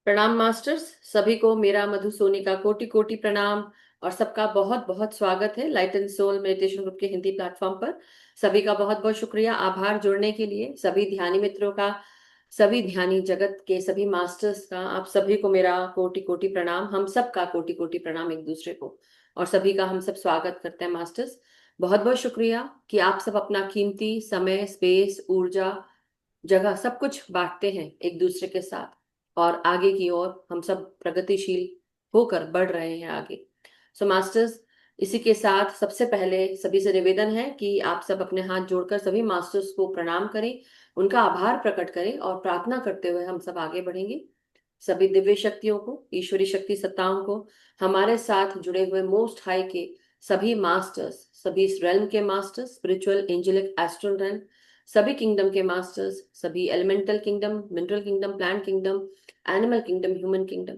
प्रणाम मास्टर्स। सभी को मेरा मधु सोनी का कोटि कोटि प्रणाम। और सबका बहुत बहुत स्वागत है light and soul meditation group के हिंदी प्लेटफॉर्म पर। सभी का बहुत बहुत शुक्रिया, आभार जुड़ने के लिए। सभी ध्यानी मित्रों का, सभी ध्यानी जगत के सभी मास्टर्स का, आप सभी को मेरा कोटि कोटि प्रणाम। हम सब का कोटि कोटि प्रणाम एक दूसरे को। और सभी का हम सब स्वागत करते हैं मास्टर्स। बहुत बहुत शुक्रिया कि आप सब अपना कीमती समय, स्पेस, ऊर्जा, जगह सब कुछ बांटते हैं एक दूसरे के साथ। और आगे की ओर हम सब प्रगतिशील होकर बढ़ रहे हैं आगे। सो मास्टर्स, इसी के साथ सबसे पहले सभी से निवेदन है कि आप सब अपने हाथ जोड़कर सभी मास्टर्स को प्रणाम करें, उनका आभार प्रकट करें और प्रार्थना करते हुए हम सब आगे बढ़ेंगे। सभी दिव्य शक्तियों को, ईश्वरी शक्ति सत्ताओं को, हमारे साथ जुड़े हुए मोस्ट हाई के सभी मास्टर्स, सभी इस रेल्म के masters, spiritual, angelic, astral realm, सभी किंगडम के मास्टर्स, सभी elemental kingdom, mineral kingdom, plant kingdom, animal kingdom, human kingdom,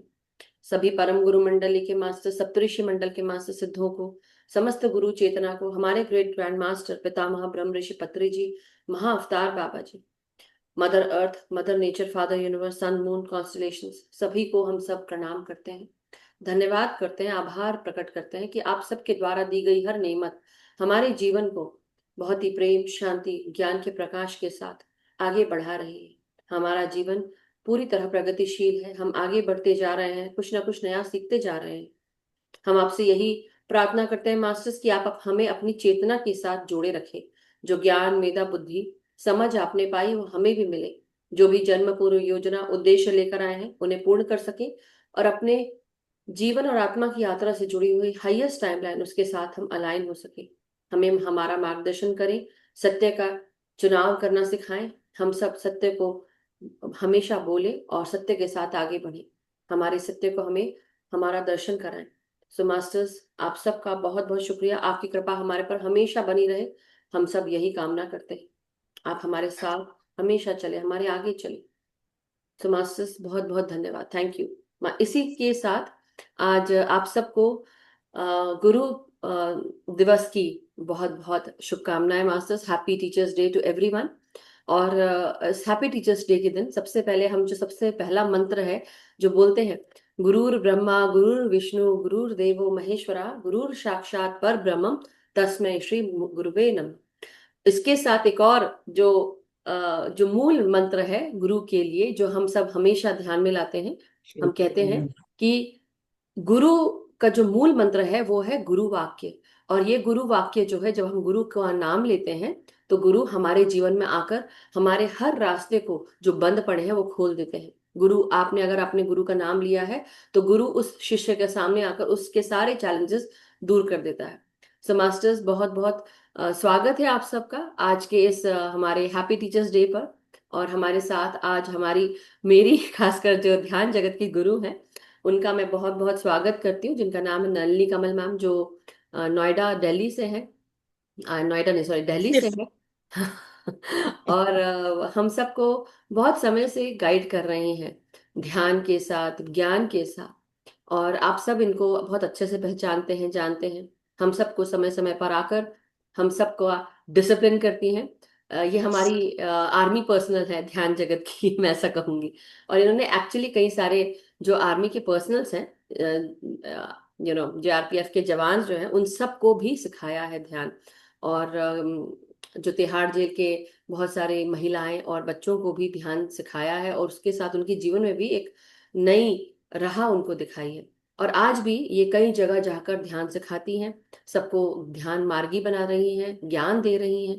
सभी परम गुरु मंडली के मास्टर, सप्तऋषि मंडल के मास्टर सिद्धों को, समस्त गुरु चेतना को, हमारे ग्रेट ग्रैंड मास्टर पितामह ब्रह्म ऋषि पत्री ji, Maha Avatar Baba ji, mother earth, mother nature, father universe, sun, moon, constellations, सभी को हम सब प्रणाम करते हैं, धन्यवाद करते हैं, आभार प्रकट करते हैं कि आप सबके द्वारा दी गई हर नेमत हमारे जीवन को बहुत ही प्रेम, शांति, ज्ञान के प्रकाश के साथ आगे बढ़ा रही है। हमारा जीवन पूरी तरह प्रगतिशील है, हम आगे बढ़ते जा रहे हैं, कुछ ना कुछ नया सीखते जा रहे हैं। हम आपसे यही प्रार्थना करते हैं मास्टर्स कि आप हमें अपनी चेतना के साथ जोड़े रखें। जो ज्ञान, मेधा, बुद्धि, समझ आपने पाई वो हमें भी मिले। जो भी जन्म पूर्व योजना, उद्देश्य लेकर आए हैं उन्हें पूर्ण कर सके, और अपने जीवन और आत्मा की यात्रा से जुड़ी हुई हाईएस्ट टाइमलाइन उसके साथ हम अलाइन हो सके। हमें हमारा मार्गदर्शन करें, सत्य का चुनाव करना सिखाएं। हम सब सत्य को हमेशा बोले और सत्य के साथ आगे बढ़े। हमारे सत्य को हमें हमारा दर्शन कराएं। सो मास्टर्स, आप सबका बहुत बहुत शुक्रिया, आपकी कृपा हमारे पर हमेशा बनी रहे। हम सब यही कामना करते हैं, आप हमारे साथ हमेशा चले, हमारे आगे चले। सो मास्टर्स, बहुत बहुत धन्यवाद, थैंक यू। इसी के साथ आज आप सबको गुरु दिवस की बहुत बहुत शुभकामनाएं masters. Happy teachers day to everyone. और इस हैप्पी टीचर्स डे के दिन सबसे पहले हम जो सबसे पहला मंत्र है जो बोलते हैं, गुरुर ब्रह्मा गुरुर विष्णु गुरुर देवो महेश्वरा गुरुर साक्षात पर ब्रह्म तस्मै श्री गुरुवे नमः। इसके साथ एक और जो मूल मंत्र है गुरु के लिए, जो हम सब हमेशा ध्यान में लाते हैं, हम कहते हैं कि गुरु का जो मूल मंत्र है वो है गुरु वाक्य। और ये गुरु वाक्य जो है, जब हम गुरु का नाम लेते हैं तो गुरु हमारे जीवन में आकर हमारे हर रास्ते को जो बंद पड़े हैं वो खोल देते हैं। गुरु, आपने अगर आपने गुरु का नाम लिया है तो गुरु उस शिष्य के सामने आकर उसके सारे चैलेंजेस दूर कर देता है। सो मास्टर्स, बहुत बहुत स्वागत है आप सबका आज के इस हमारे हैप्पी टीचर्स डे पर। और हमारे साथ आज मेरी खासकर जो ध्यान जगत की गुरु हैं, उनका मैं बहुत बहुत स्वागत करती हूँ, जिनका नाम है नलिनी कमल मैम, जो नोएडा दिल्ली से है। नोएडा नहीं, सॉरी, दिल्ली से है। और हम सबको बहुत समय से गाइड कर रहे हैं ध्यान के साथ, ज्ञान के साथ। और आप सब इनको बहुत अच्छे से पहचानते हैं, जानते हैं। हम सबको समय समय पर आकर हम सबको डिसिप्लिन करती हैं। ये हमारी आर्मी पर्सनल है ध्यान जगत की, मैं ऐसा कहूंगी। और इन्होंने एक्चुअली कई सारे जो आर्मी के पर्सनल्स हैं, JRPF के जवान जो हैं, उन सबको भी सिखाया है ध्यान। और जो तिहाड़ जेल के बहुत सारे महिलाएं और बच्चों को भी ध्यान सिखाया है, और उसके साथ उनके जीवन में भी एक नई राह उनको दिखाई है। और आज भी ये कई जगह जाकर ध्यान सिखाती हैं, सबको ध्यान मार्गी बना रही हैं, ज्ञान दे रही हैं।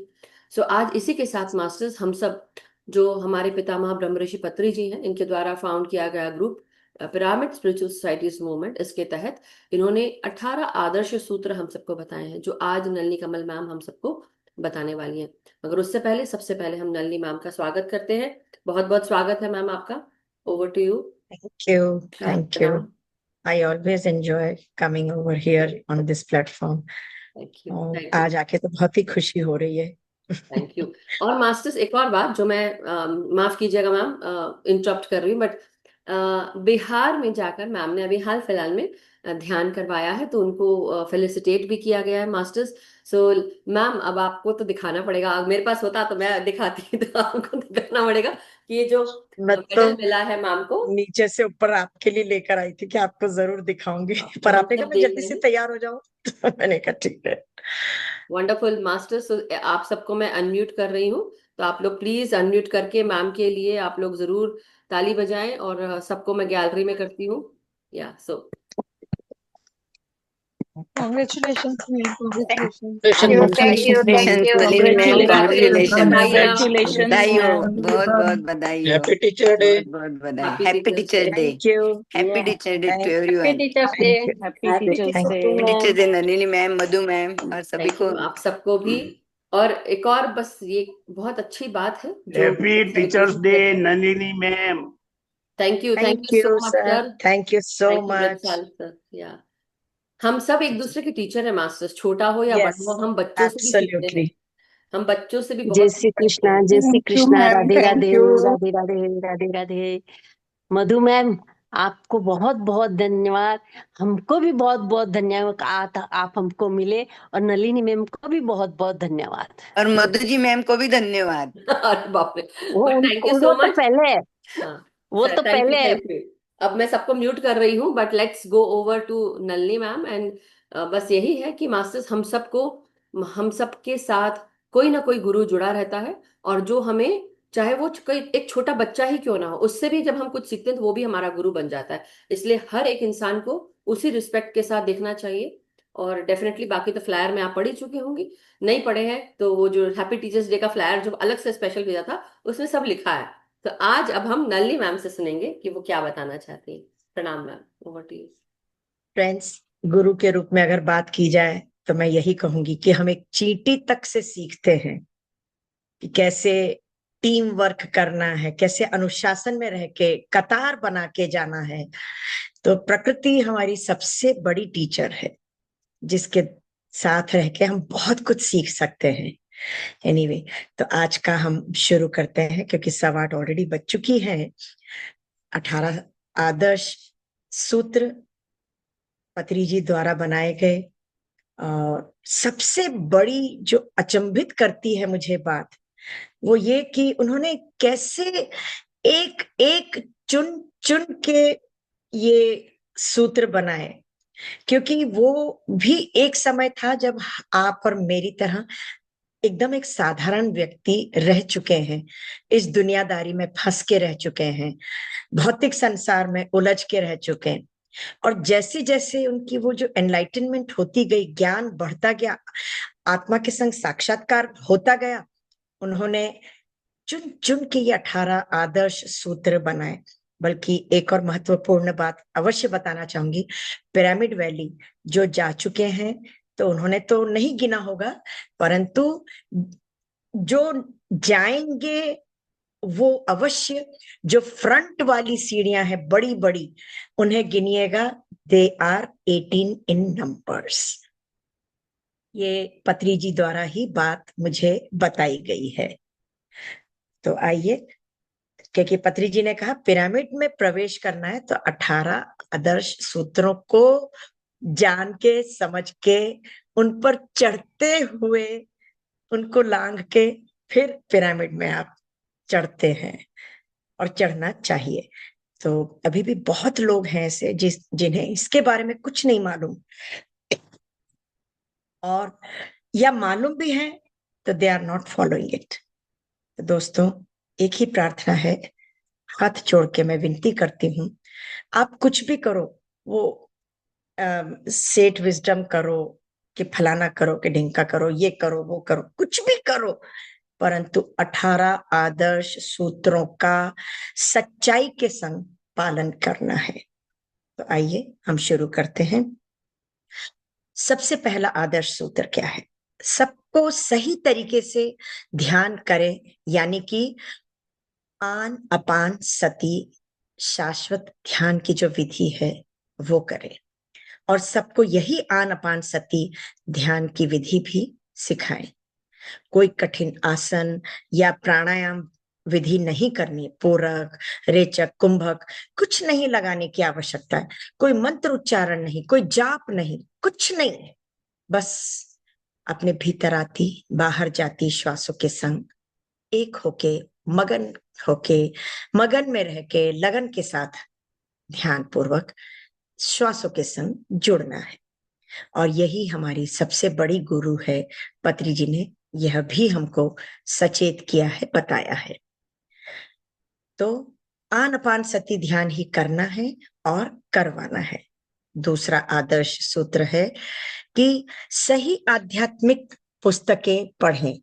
सो आज इसी के साथ मास्टर्स, हम सब जो हमारे पितामह ब्रह्म ऋषि पत्री जी हैं, इनके द्वारा फाउंड किया गया group pyramid spiritual societies movement, इसके तहत इन्होंने 18 आदर्श सूत्र हम सबको बताए हैं, जो आज नलिनी कमल मैम हम सबको बताने वाली हैं। मगर उससे पहले, सबसे पहले हम नलिनी मैम का स्वागत करते हैं। बहुत बहुत स्वागत है मैम आपका। Over to you. Thank you. Thank you. I always enjoy coming over here on this platform. Thank you, और थैंक यू, आज आके तो बहुत ही खुशी हो रही है। Thank you. और मास्टर्स, एक और बात जो मैं माफ कीजिएगा मैम, इंटरप्ट कर रही हूँ, बट बिहार में जाकर मैम ने अभी हाल फिलहाल में ध्यान करवाया है, तो उनको फेलिसिटेट भी किया गया है मास्टर्स। सो मैम, अब आपको तो दिखाना पड़ेगा, मेरे पास होता तो मैं दिखाती तो आपको दिखाना पड़ेगा कि जो मैं तो मेडल मिला है मैम को, नीचे से ऊपर आपके लिए लेकर आई थी कि आपको जरूर दिखाऊंगी, वो पर हम आपने कहा सब मैं देख जल्दी रहे से हैं। तैयार हो जाऊं तो मैंने कहा ठीक है। वंडरफुल मास्टर्स, आप सबको मैं अनम्यूट कर रही हूँ, तो आप लोग प्लीज अनम्यूट करके मैम के लिए आप लोग जरूर ताली बजाएं, और सबको मैं गैलरी में करती हूँ। या सो Congratulations, ma'am. Congratulations. Congratulations, Congratulations Nalini ma'am, congratulation, congratulations. बधाइयाँ। Congratulations, बधाई हो, ma'am. बहुत बहुत बधाई हो, हैप्पी टीचर डे। बहुत बहुत बधाई। Happy happy teachers teacher day. Day. Thank you. Happy teacher day to thank Happy everyone. Teachers Day. Thank you. Happy happy Teachers thank Day. Happy teacher day Nalini ma'am, Madhu ma'am और सभी thank को। You आप सबको भी। और एक और बस ये बहुत अच्छी बात है जो हैप्पी टीचर्स सेलिब्रेशन डे करते हैं। Nalini ma'am. Thank you so you much sir, sir. Thank you so thank you much. Brajpal sir. या हम सब एक दूसरे के टीचर है मास्टर्स, छोटा हो या यस, बड़ा हो, हम बच्चों से भी सीखते हैं। एब्सोल्युटली। हम बच्चों से भी जय बहुत श्री कुछ सीखते कृष्णा, हैं। जय Shri Thank you, Krishna, ma'am. Radhe Thank Radhe, you. Radhe Radhe, Radhe Radhe. Madhu ma'am, आपको बहुत बहुत धन्यवाद। हमको भी बहुत बहुत धन्यवाद, आप हमको मिले। और नलिनी मैम को भी बहुत बहुत धन्यवाद। और मधु जी मैम को भी धन्यवाद। अरे बाप रे, वो बट थैंक उनको यू वो सो तो मच। पहले है, हाँ वो सर, तो थैंक यू पहले है। Thank you. अब मैं सबको म्यूट कर रही हूँ, but let's go over to Nalini ma'am and बस यही है कि मास्टर्स हम सबको, हम सबके साथ कोई ना कोई गुरु जुड़ा रहता है, और जो हमें, चाहे वो कोई एक छोटा बच्चा ही क्यों ना हो, उससे भी जब हम कुछ सीखते हैं तो वो भी हमारा गुरु बन जाता है। इसलिए हर एक इंसान को उसी रिस्पेक्ट के साथ देखना चाहिए। और डेफिनेटली बाकी तो फ्लायर में आप पढ़ ही चुके होंगे, नहीं पढ़े हैं तो वो जो हैप्पी टीचर्स डे का फ्लायर जो अलग से स्पेशल भेजा था, उसमें सब लिखा है। तो आज अब हम नलिनी मैम से सुनेंगे कि वो क्या बताना चाहती हैं। प्रणाम ma'am, over to you. Friends, गुरु के रूप में अगर बात की जाए तो मैं यही कहूंगी कि हम एक चींटी तक से सीखते हैं कि कैसे टीम वर्क करना है, कैसे अनुशासन में रह के कतार बना के जाना है। तो प्रकृति हमारी सबसे बड़ी टीचर है, जिसके साथ रह के हम बहुत कुछ सीख सकते हैं। एनीवे, तो आज का हम शुरू करते हैं क्योंकि 8:15 ऑलरेडी बज चुकी है। 18 आदर्श सूत्र पत्री जी द्वारा बनाए गए। और सबसे बड़ी जो अचंभित करती है मुझे बात, वो ये कि उन्होंने कैसे एक एक चुन चुन के ये सूत्र बनाए। क्योंकि वो भी एक समय था जब आप और मेरी तरह एकदम एक साधारण व्यक्ति रह चुके हैं, इस दुनियादारी में फंस के रह चुके हैं, भौतिक संसार में उलझ के रह चुके हैं। और जैसे जैसे उनकी वो जो एनलाइटनमेंट होती गई, ज्ञान बढ़ता गया, आत्मा के संग साक्षात्कार होता गया, उन्होंने चुन चुन के ये 18 आदर्श सूत्र बनाए। बल्कि एक और महत्वपूर्ण बात अवश्य बताना चाहूंगी, पिरामिड वैली जो जा चुके हैं तो उन्होंने तो नहीं गिना होगा, परंतु जो जाएंगे वो अवश्य, जो फ्रंट वाली सीढ़ियां हैं बड़ी बड़ी, उन्हें गिनिएगा। They are 18 in numbers. ये पत्री जी द्वारा ही बात मुझे बताई गई है। तो आइए, क्योंकि पत्री जी ने कहा पिरामिड में प्रवेश करना है तो 18 आदर्श सूत्रों को जान के समझ के उन पर चढ़ते हुए, उनको लांघ के फिर पिरामिड में आप चढ़ते हैं, और चढ़ना चाहिए। तो अभी भी बहुत लोग हैं ऐसे जिन्हें इसके बारे में कुछ नहीं मालूम, और या मालूम भी है तो they are not following it. तो दोस्तों, एक ही प्रार्थना है, हाथ जोड़ के मैं विनती करती हूँ, आप कुछ भी करो, वो सेठ विजडम करो कि फलाना करो कि ढिंका करो, ये करो वो करो, कुछ भी करो, परंतु 18 आदर्श सूत्रों का सच्चाई के संग पालन करना है। तो आइए हम शुरू करते हैं। सबसे पहला आदर्श सूत्र क्या है? सबको सही तरीके से ध्यान करें, यानी कि आन अपान सती शाश्वत ध्यान की जो विधि है वो करें, और सबको यही आन अपान सती ध्यान की विधि भी सिखाएं। कोई कठिन आसन या प्राणायाम विधि नहीं करनी, पूरक रेचक कुंभक कुछ नहीं लगाने की आवश्यकता है। कोई मंत्र उच्चारण नहीं, कोई जाप नहीं, कुछ नहीं। बस अपने भीतर आती बाहर जाती श्वासों के संग एक होके मगन होके, मगन में रह के, लगन के साथ ध्यान पूर्वक श्वासों के संग जुड़ना है। और यही हमारी सबसे बड़ी गुरु है, पत्री जी ने यह भी हमको सचेत किया है, बताया है। तो आनापान सती ध्यान ही करना है और करवाना है। दूसरा आदर्श सूत्र है कि सही आध्यात्मिक पुस्तकें पढ़ें,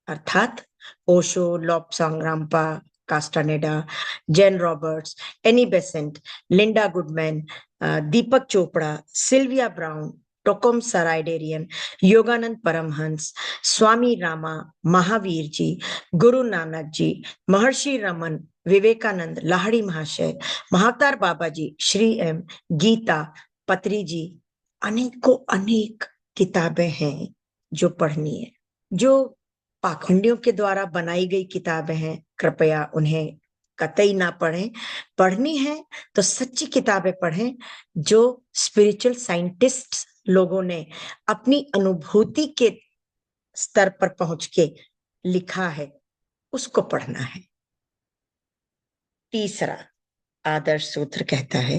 अर्थात Osho, Lobsang Rampa, Castaneda, Jane Roberts, Annie Besant, Linda Goodman, Deepak Chopra, Sylvia Browne, Torkom Saraydarian, Yogananda Paramahansa, Swami Rama, Mahavir ji, Guru Nanak ji, Maharshi Raman, Vivekananda, Lahiri Mahasaya, Mahavatar Baba ji, Shri M, Gita, Patri ji, अनेकों अनेक किताबें हैं जो पढ़नी है। जो पाखंडियों के द्वारा बनाई गई किताबें हैं, कृपया उन्हें कतई ना पढ़ें। पढ़नी है तो सच्ची किताबें पढ़ें जो स्पिरिचुअल साइंटिस्ट लोगों ने अपनी अनुभूति के स्तर पर पहुंच के लिखा है, उसको पढ़ना है। तीसरा आदर्श सूत्र कहता है,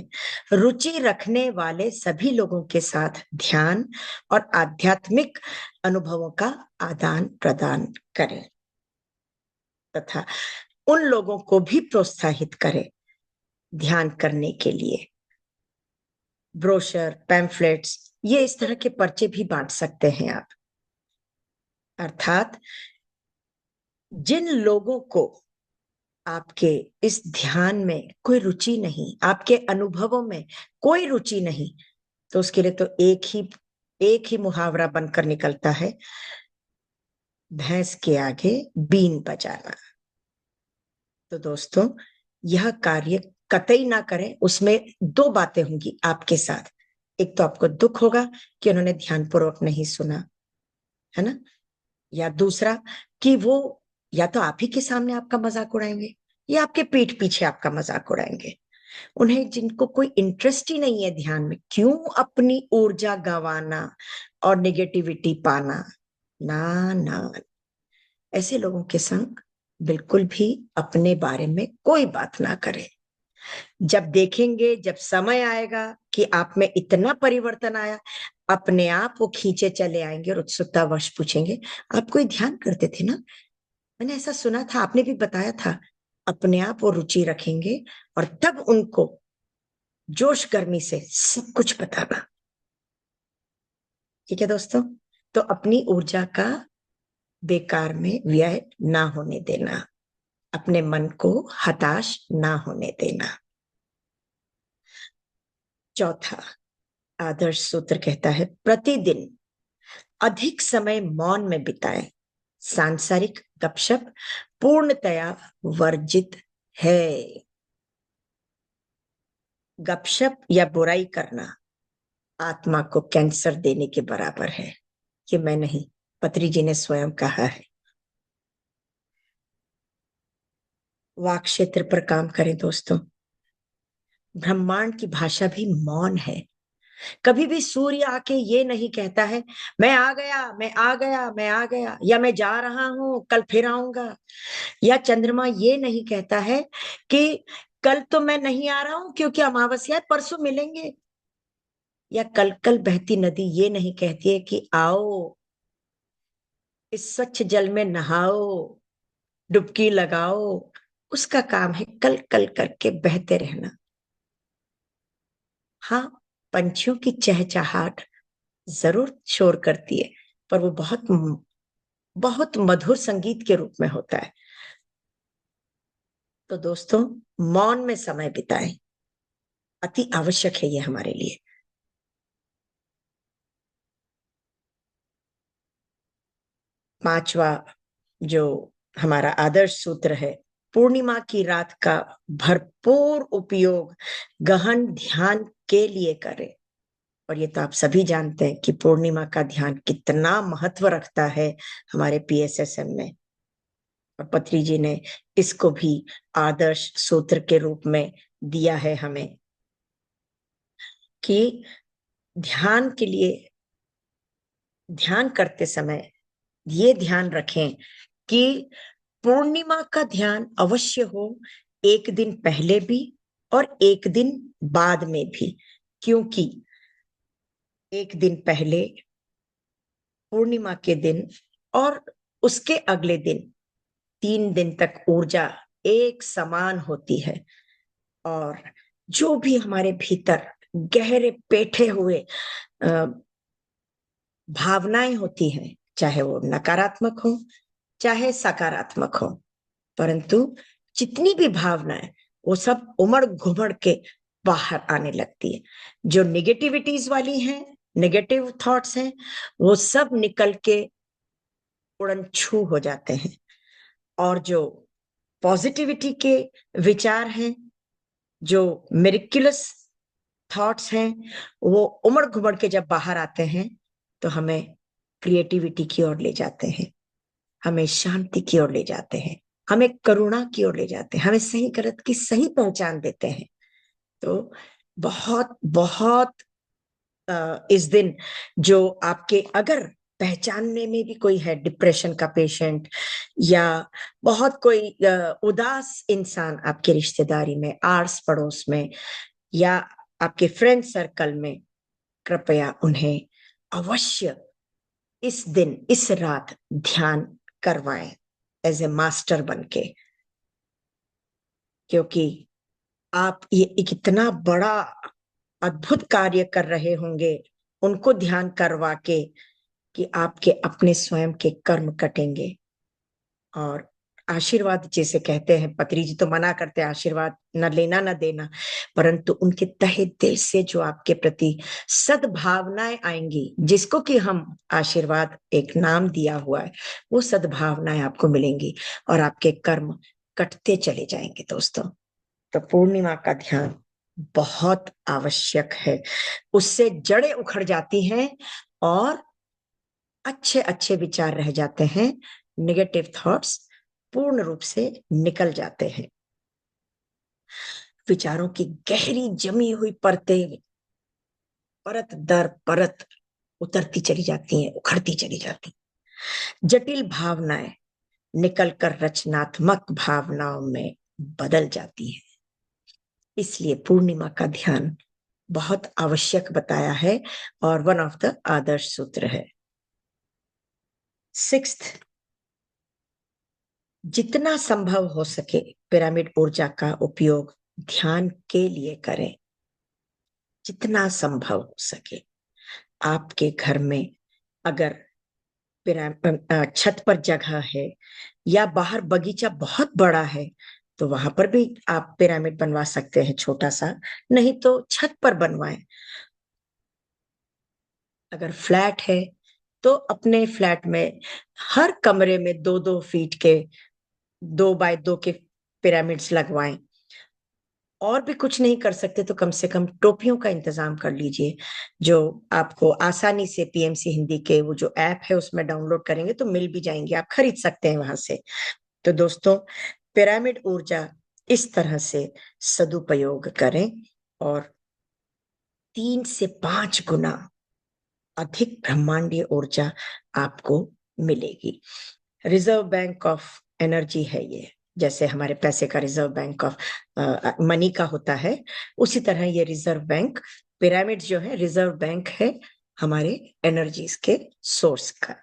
रुचि रखने वाले सभी लोगों के साथ ध्यान और आध्यात्मिक अनुभवों का आदान प्रदान करें तथा उन लोगों को भी प्रोत्साहित करें ध्यान करने के लिए। ब्रोशर, पैम्फलेट्स, ये इस तरह के पर्चे भी बांट सकते हैं आप। अर्थात जिन लोगों को आपके इस ध्यान में कोई रुचि नहीं, आपके अनुभवों में कोई रुचि नहीं, तो उसके लिए तो एक ही मुहावरा बनकर निकलता है, भैंस के आगे बीन बजाना। तो दोस्तों, यह कार्य कतई ना करें। उसमें दो बातें होंगी आपके साथ। एक तो आपको दुख होगा कि उन्होंने ध्यानपूर्वक नहीं सुना, है ना, या दूसरा कि वो या तो आप ही के सामने आपका मजाक उड़ाएंगे या आपके पीठ पीछे आपका मजाक उड़ाएंगे। उन्हें जिनको कोई इंटरेस्ट ही नहीं है ध्यान में, क्यों अपनी ऊर्जा गंवाना और नेगेटिविटी पाना। ना ना, ऐसे लोगों के संग बिल्कुल भी अपने बारे में कोई बात ना करें। जब देखेंगे, जब समय आएगा कि आप में इतना परिवर्तन आया, अपने आप वो खींचे चले आएंगे और उत्सुकतावश पूछेंगे, आप कोई ध्यान करते थे ना, मैंने ऐसा सुना था, आपने भी बताया था। अपने आप वो रुचि रखेंगे और तब उनको जोश गर्मी से सब कुछ बताना। ठीक है दोस्तों, तो अपनी ऊर्जा का बेकार में व्यय ना होने देना, अपने मन को हताश ना होने देना। चौथा आदर्श सूत्र कहता है, प्रतिदिन अधिक समय मौन में बिताएं। सांसारिक गपशप पूर्णतया वर्जित है। गपशप या बुराई करना आत्मा को कैंसर देने के बराबर है। कि मैं नहीं, पत्री जी ने स्वयं कहा है। वाक क्षेत्र पर काम करें दोस्तों। ब्रह्मांड की भाषा भी मौन है। कभी भी सूर्य आके ये नहीं कहता है, मैं आ गया, मैं आ गया, मैं आ गया, या मैं जा रहा हूं, कल फिर आऊंगा। या चंद्रमा ये नहीं कहता है कि कल तो मैं नहीं आ रहा हूं क्योंकि अमावस्या है, परसों मिलेंगे। या कल कल बहती नदी ये नहीं कहती है कि आओ इस स्वच्छ जल में नहाओ, डुबकी लगाओ। उसका काम है कल कल करके बहते रहना। हाँ, पंछियों की चहचहाट जरूर शोर करती है, पर वो बहुत बहुत मधुर संगीत के रूप में होता है। तो दोस्तों, मौन में समय बिताएं, अति आवश्यक है ये हमारे लिए। पांचवा जो हमारा आदर्श सूत्र है, पूर्णिमा की रात का भरपूर उपयोग गहन ध्यान के लिए करें। और ये तो आप सभी जानते हैं कि पूर्णिमा का ध्यान कितना महत्व रखता है हमारे पीएसएसएम में। और पत्री जी ने इसको भी आदर्श सूत्र के रूप में दिया है हमें कि ध्यान के लिए, ध्यान करते समय ये ध्यान रखें कि पूर्णिमा का ध्यान अवश्य हो, एक दिन पहले भी और एक दिन बाद में भी, क्योंकि एक दिन पहले पूर्णिमा के दिन और उसके अगले दिन 3 दिन तक ऊर्जा एक समान होती है। और जो भी हमारे भीतर गहरे बैठे हुए भावनाएं होती हैं, चाहे वो नकारात्मक हो चाहे सकारात्मक हो, परंतु जितनी भी भावनाएं वो सब उमड़ घुमड़ के बाहर आने लगती है। जो निगेटिविटीज वाली हैं, नेगेटिव थॉट्स हैं, वो सब निकल के उड़न छू हो जाते हैं। और जो पॉजिटिविटी के विचार हैं, जो मेरिकुलस थॉट्स हैं, वो उमड़ घुमड़ के जब बाहर आते हैं तो हमें क्रिएटिविटी की ओर ले जाते हैं, हमें शांति की ओर ले जाते हैं, हमें करुणा की ओर ले जाते हैं, हमें सही गलत की सही पहचान देते हैं। तो बहुत बहुत इस दिन जो आपके अगर पहचानने में भी कोई है, डिप्रेशन का पेशेंट या बहुत कोई उदास इंसान आपके रिश्तेदारी में, आस पड़ोस में या आपके फ्रेंड सर्कल में, कृपया उन्हें अवश्य इस दिन इस रात ध्यान करवाएं एज ए मास्टर बनके, क्योंकि आप ये एक इतना बड़ा अद्भुत कार्य कर रहे होंगे उनको ध्यान करवा के कि आपके अपने स्वयं के कर्म कटेंगे। और आशीर्वाद जैसे कहते हैं, पत्री जी तो मना करते हैं आशीर्वाद न लेना न देना, परंतु उनके तहे दिल से जो आपके प्रति सद्भावनाएं आएंगी, जिसको कि हम आशीर्वाद एक नाम दिया हुआ है, वो सद्भावनाएं आपको मिलेंगी और आपके कर्म कटते चले जाएंगे दोस्तों। तो पूर्णिमा का ध्यान बहुत आवश्यक है, उससे जड़ें उखड़ जाती हैं और अच्छे अच्छे विचार रह जाते हैं, नेगेटिव थॉट्स पूर्ण रूप से निकल जाते हैं। विचारों की गहरी जमी हुई परतें परत दर परत उतरती चली जाती हैं, उखड़ती चली जाती, जटिल भावनाएं निकलकर रचनात्मक भावनाओं में बदल जाती है। इसलिए पूर्णिमा का ध्यान बहुत आवश्यक बताया है और वन ऑफ द आदर्श सूत्र है। 6th, जितना संभव हो सके पिरामिड ऊर्जा का उपयोग ध्यान के लिए करें, जितना संभव हो सके। आपके घर में अगर छत पर जगह है या बाहर बगीचा बहुत बड़ा है तो वहां पर भी आप पिरामिड बनवा सकते हैं छोटा सा, नहीं तो छत पर बनवाएं। अगर फ्लैट है तो अपने फ्लैट में हर कमरे में 2-2 फीट के 2x2 के पिरामिड्स लगवाएं। और भी कुछ नहीं कर सकते तो कम से कम टोपियों का इंतजाम कर लीजिए, जो आपको आसानी से पीएमसी हिंदी के वो जो ऐप है उसमें डाउनलोड करेंगे तो मिल भी जाएंगे, आप खरीद सकते हैं वहां से। तो दोस्तों, पिरामिड ऊर्जा इस तरह से सदुपयोग करें और 3 से 5 गुना अधिक ब्रह्मांडीय ऊर्जा आपको मिलेगी। रिजर्व बैंक ऑफ एनर्जी है ये, जैसे हमारे पैसे का रिजर्व बैंक ऑफ मनी का होता है, उसी तरह ये रिजर्व बैंक पिरामिड जो है रिजर्व बैंक है हमारे एनर्जीज के सोर्स का।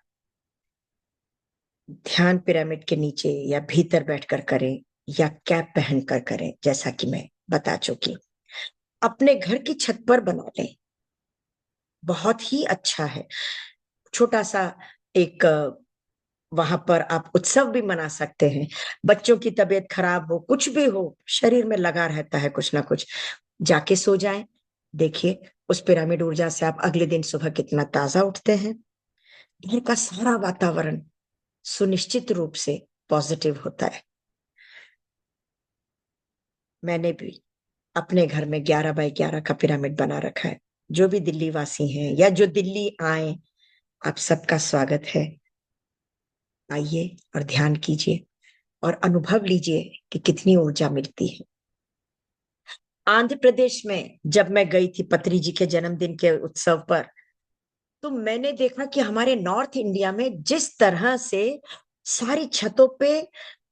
ध्यान पिरामिड के नीचे या भीतर बैठकर करें या कैप पहनकर करें, जैसा कि मैं बता चुकी। अपने घर की छत पर बना लें, बहुत ही अच्छा है। छोटा सा एक वहां पर आप उत्सव भी मना सकते हैं। बच्चों की तबीयत खराब हो, कुछ भी हो, शरीर में लगा रहता है कुछ ना कुछ, जाके सो जाएं। देखिए उस पिरामिड ऊर्जा से आप अगले दिन सुबह कितना ताजा उठते हैं। घर का सारा वातावरण सुनिश्चित रूप से पॉजिटिव होता है। मैंने भी अपने घर में 11x11 का पिरामिड बना रखा है। जो भी दिल्ली वासी हैं या जो दिल्ली आए, आप सबका स्वागत है। आइए और ध्यान कीजिए और अनुभव लीजिए कि कितनी ऊर्जा मिलती है। आंध्र प्रदेश में जब मैं गई थी पत्री जी के जन्मदिन के उत्सव पर, तो मैंने देखा कि हमारे नॉर्थ इंडिया में जिस तरह से सारी छतों पे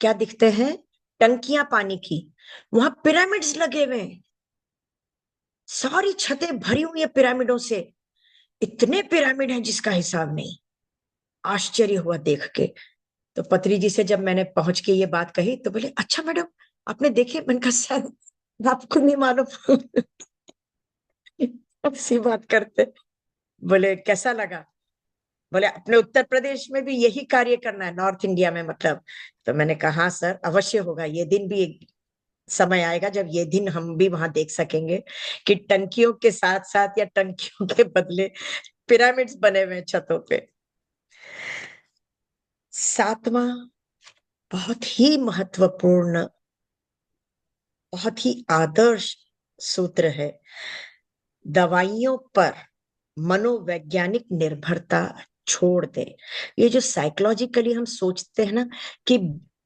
क्या दिखते हैं? टंकियां पानी की, वहां पिरामिड्स लगे हुए हैं, सारी छतें भरी हुई है पिरामिडों से, इतने पिरामिड हैं जिसका हिसाब नहीं। आश्चर्य हुआ देख के। तो पत्री जी से जब मैंने पहुंच के ये बात कही तो बोले, अच्छा मैडम आपने देखे? मैंने कहा सर आपको नहीं मालूम। ऐसी बात करते। बोले कैसा लगा? बोले अपने उत्तर प्रदेश में भी यही कार्य करना है, नॉर्थ इंडिया में मतलब। तो मैंने कहा हाँ सर अवश्य होगा, ये दिन भी एक समय आएगा जब ये दिन हम भी वहां देख सकेंगे कि टंकियों के साथ साथ या टंकियों के बदले पिरामिड्स बने हुए हैं छतों पे। सातवां बहुत ही महत्वपूर्ण, बहुत ही आदर्श सूत्र है, दवाइयों पर मनोवैज्ञानिक निर्भरता छोड़ दे। ये जो साइकोलॉजिकली हम सोचते हैं ना कि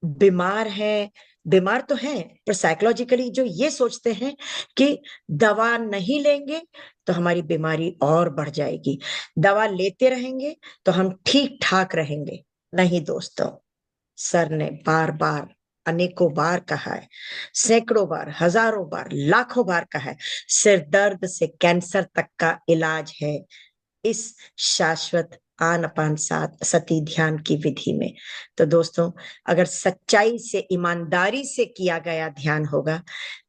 बीमार है, बीमार तो है, पर साइकोलॉजिकली जो ये सोचते हैं कि दवा नहीं लेंगे तो हमारी बीमारी और बढ़ जाएगी, दवा लेते रहेंगे तो हम ठीक ठाक रहेंगे। नहीं दोस्तों, सर ने बार बार अनेकों बार कहा है, सैकड़ों बार, हजारों बार, लाखों बार कहा है, सिर दर्द से कैंसर तक का इलाज है इस शाश्वत आनापान सती ध्यान की विधि में। तो दोस्तों, अगर सच्चाई से, ईमानदारी से किया गया ध्यान होगा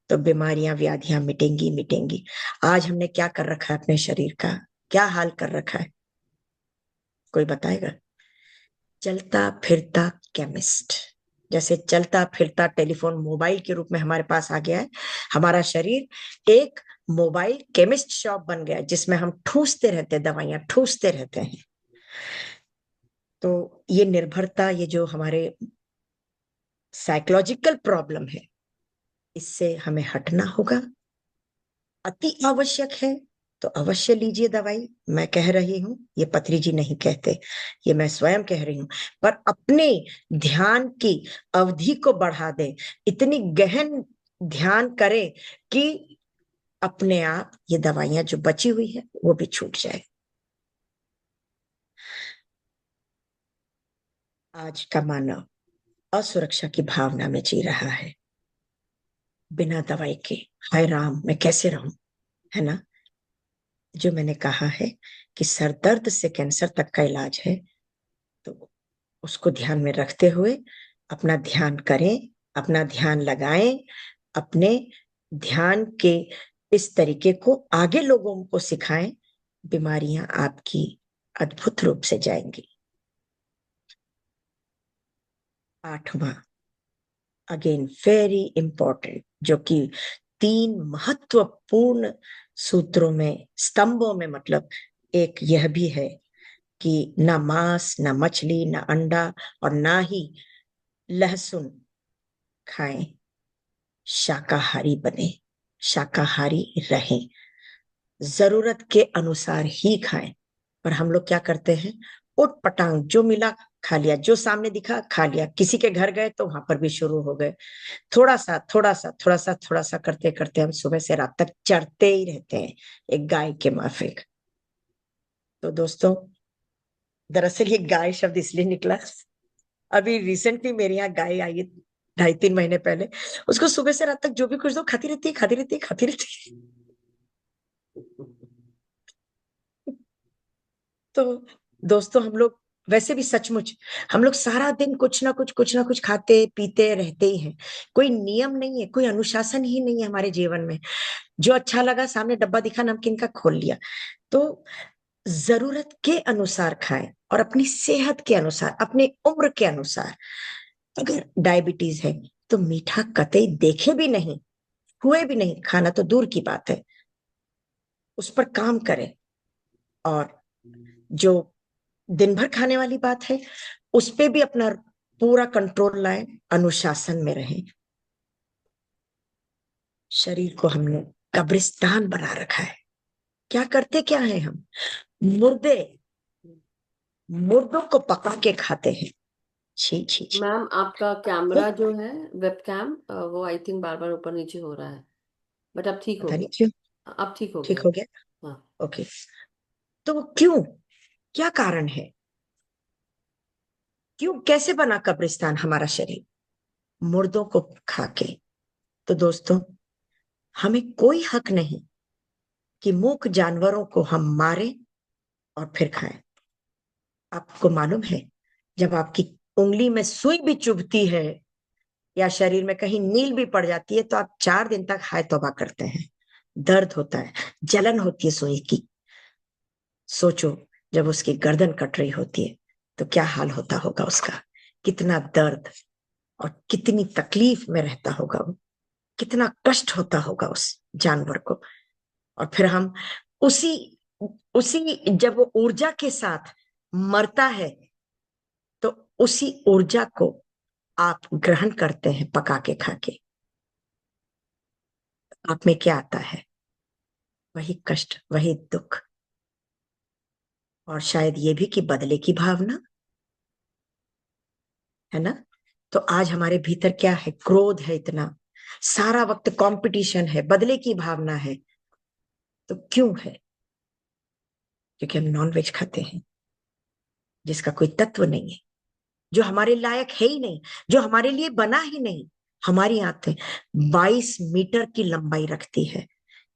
तो बीमारियां, व्याधियां मिटेंगी मिटेंगी। आज हमने क्या कर रखा है अपने शरीर का, क्या हाल कर रखा है? कोई बताएगा? चलता फिरता केमिस्ट। जैसे चलता फिरता टेलीफोन मोबाइल के रूप में हमारे पास आ गया है, हमारा शरीर एक मोबाइल केमिस्ट शॉप बन गया है जिसमें हम ठूसते रहते हैं, दवाइयां ठूसते रहते हैं। तो ये निर्भरता, ये जो हमारे साइकोलॉजिकल प्रॉब्लम है, इससे हमें हटना होगा। अति आवश्यक है तो अवश्य लीजिए दवाई। मैं कह रही हूं, ये पत्री जी नहीं कहते, ये मैं स्वयं कह रही हूं। पर अपने ध्यान की अवधि को बढ़ा दे, इतनी गहन ध्यान करें कि अपने आप ये दवाइयां जो बची हुई है वो भी छूट जाए। आज का मानव असुरक्षा की भावना में जी रहा है, बिना दवाई के। हाय राम, मैं कैसे रहूं, है ना? जो मैंने कहा है कि सर दर्द से कैंसर तक का इलाज है, तो उसको ध्यान में रखते हुए अपना ध्यान करें, अपना ध्यान लगाएं, अपने ध्यान के इस तरीके को आगे लोगों को सिखाएं, बीमारियां आपकी अद्भुत रूप से जाएंगी। आठवां, अगेन वेरी इंपॉर्टेंट, जो कि 3 महत्वपूर्ण सूत्रों में, स्तंभों में, मतलब एक यह भी है कि ना मांस, ना मछली, ना अंडा और ना ही लहसुन खाएं। शाकाहारी बने, शाकाहारी रहें, जरूरत के अनुसार ही खाएं। पर हम लोग क्या करते हैं, उठ पटांग जो मिला खा लिया, जो सामने दिखा खा लिया, किसी के घर गए तो वहां पर भी शुरू हो गए। थोड़ा सा थोड़ा सा थोड़ा सा थोड़ा सा करते करते हम सुबह से रात तक चढ़ते ही रहते हैं, एक गाय के माफिक। तो दोस्तों, दरअसल ये गाय शब्द इसलिए निकला, अभी रिसेंटली मेरे यहाँ गाय आई है 2.5-3 महीने पहले। उसको सुबह से रात तक जो भी कुछ दो खाती रहती है, खाती रहती है, खाती रहती है। तो दोस्तों, हम लोग वैसे भी सचमुच, हम लोग सारा दिन कुछ ना कुछ खाते पीते रहते ही हैं। कोई नियम नहीं है, कोई अनुशासन ही नहीं है हमारे जीवन में। जो अच्छा लगा, सामने डब्बा दिखा नमकीन का, खोल लिया। तो जरूरत के अनुसार खाएं और अपनी सेहत के अनुसार, अपनी उम्र के अनुसार। अगर डायबिटीज है तो मीठा कतई देखे भी नहीं, हुए भी नहीं, खाना तो दूर की बात है, उस पर काम करें। और जो दिन भर खाने वाली बात है, उस पे भी अपना पूरा कंट्रोल लाएं, अनुशासन में रहें। शरीर को हमने कब्रिस्तान बना रखा है। क्या करते क्या है हम? मुर्दे, मुर्दों को पका के खाते हैं। छी छी छी। मैम आपका कैमरा जो है, वेब कैम, वो आई थिंक बार बार ऊपर नीचे हो रहा है, बट अब ठीक हो पता नहीं गया। क्यों। अब ठीक हो ठीक गया। हो गया? हाँ। ओके। तो क्यों, क्या कारण है? क्यों, कैसे बना कब्रिस्तान हमारा शरीर? मुर्दों को खा के। तो दोस्तों, हमें कोई हक नहीं कि मूक जानवरों को हम मारें और फिर खाएं। आपको मालूम है, जब आपकी उंगली में सुई भी चुभती है या शरीर में कहीं नील भी पड़ जाती है, तो आप 4 दिन तक हाय तौबा करते हैं। दर्द होता है, जलन होती है सुई की। सोचो, जब उसकी गर्दन कट रही होती है तो क्या हाल होता होगा उसका, कितना दर्द और कितनी तकलीफ में रहता होगा वो, कितना कष्ट होता होगा उस जानवर को। और फिर हम उसी उसी जब वो ऊर्जा के साथ मरता है, तो उसी ऊर्जा को आप ग्रहण करते हैं पका के खा के। आप में क्या आता है? वही कष्ट, वही दुख, और शायद ये भी कि बदले की भावना, है ना? तो आज हमारे भीतर क्या है? क्रोध है इतना, सारा वक्त कंपटीशन है, बदले की भावना है। तो क्यों है? क्योंकि हम नॉनवेज खाते हैं, जिसका कोई तत्व नहीं है, जो हमारे लायक है ही नहीं, जो हमारे लिए बना ही नहीं। हमारी आंतें 22 मीटर की लंबाई रखती है,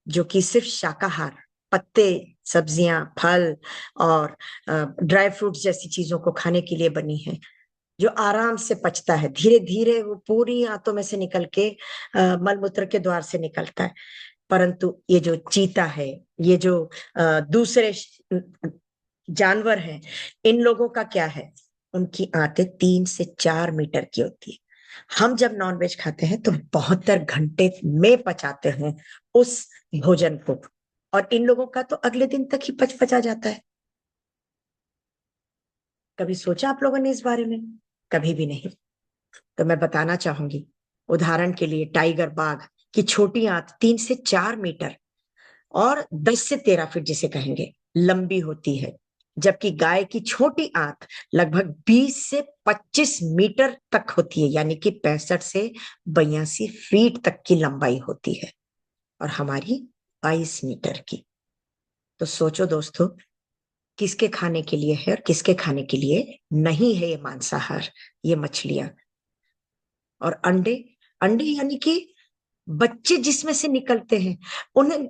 जो कि सिर्फ शाकाहार, पत्ते, सब्जियां, फल और ड्राई फ्रूट्स जैसी चीजों को खाने के लिए बनी है, जो आराम से पचता है। धीरे धीरे वो पूरी आंतों में से निकल के मलमूत्र के द्वार से निकलता है। परंतु ये जो चीता है, ये जो दूसरे जानवर हैं, इन लोगों का क्या है? उनकी आंतें 3 से 4 मीटर की होती है। हम जब नॉनवेज खाते हैं तो 72 घंटे में पचाते हैं उस भोजन को, और इन लोगों का तो अगले दिन तक ही पचा जाता है। कभी सोचा आप लोगों ने इस बारे में? कभी भी नहीं। तो मैं बताना चाहूंगी, उदाहरण के लिए टाइगर बाघ की छोटी आंत 3 से 4 मीटर और 10 से 13 फीट जिसे कहेंगे लंबी होती है, जबकि गाय की छोटी आंत लगभग 20 से 25 मीटर तक होती है, यानी कि 65 से 82 फीट तक की लंबाई होती है, और हमारी 22 मीटर की। तो सोचो दोस्तों, किसके खाने के लिए है और किसके खाने के लिए नहीं है ये मांसाहार, ये मछलियां और अंडे। अंडे यानी कि बच्चे जिसमें से निकलते हैं, उन्हें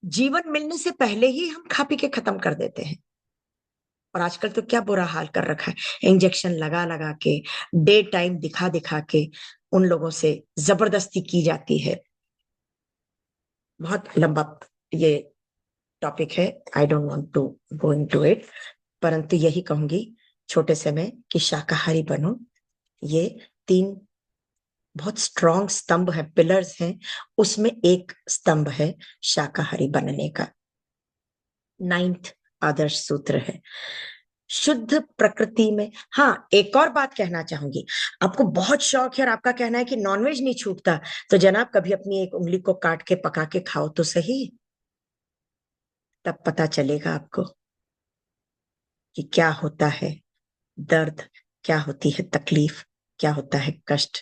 जीवन मिलने से पहले ही हम खा पी के खत्म कर देते हैं। और आजकल तो क्या बुरा हाल कर रखा है, इंजेक्शन लगा लगा के, डे टाइम दिखा दिखा के उन लोगों से जबरदस्ती की जाती है। बहुत लंबा ये टॉपिक है, I don't want to go into it, परंतु यही कहूंगी छोटे से में कि शाकाहारी बनो। ये 3 बहुत स्ट्रॉन्ग स्तंभ है, पिलर्स हैं, उसमें एक स्तंभ है शाकाहारी बनने का। 9th आदर्श सूत्र है शुद्ध प्रकृति में। हाँ, एक और बात कहना चाहूंगी, आपको बहुत शौक है और आपका कहना है कि नॉनवेज नहीं छूटता, तो जनाब कभी अपनी एक उंगली को काट के पका के खाओ तो सही, तब पता चलेगा आपको कि क्या होता है दर्द, क्या होती है तकलीफ, क्या होता है कष्ट।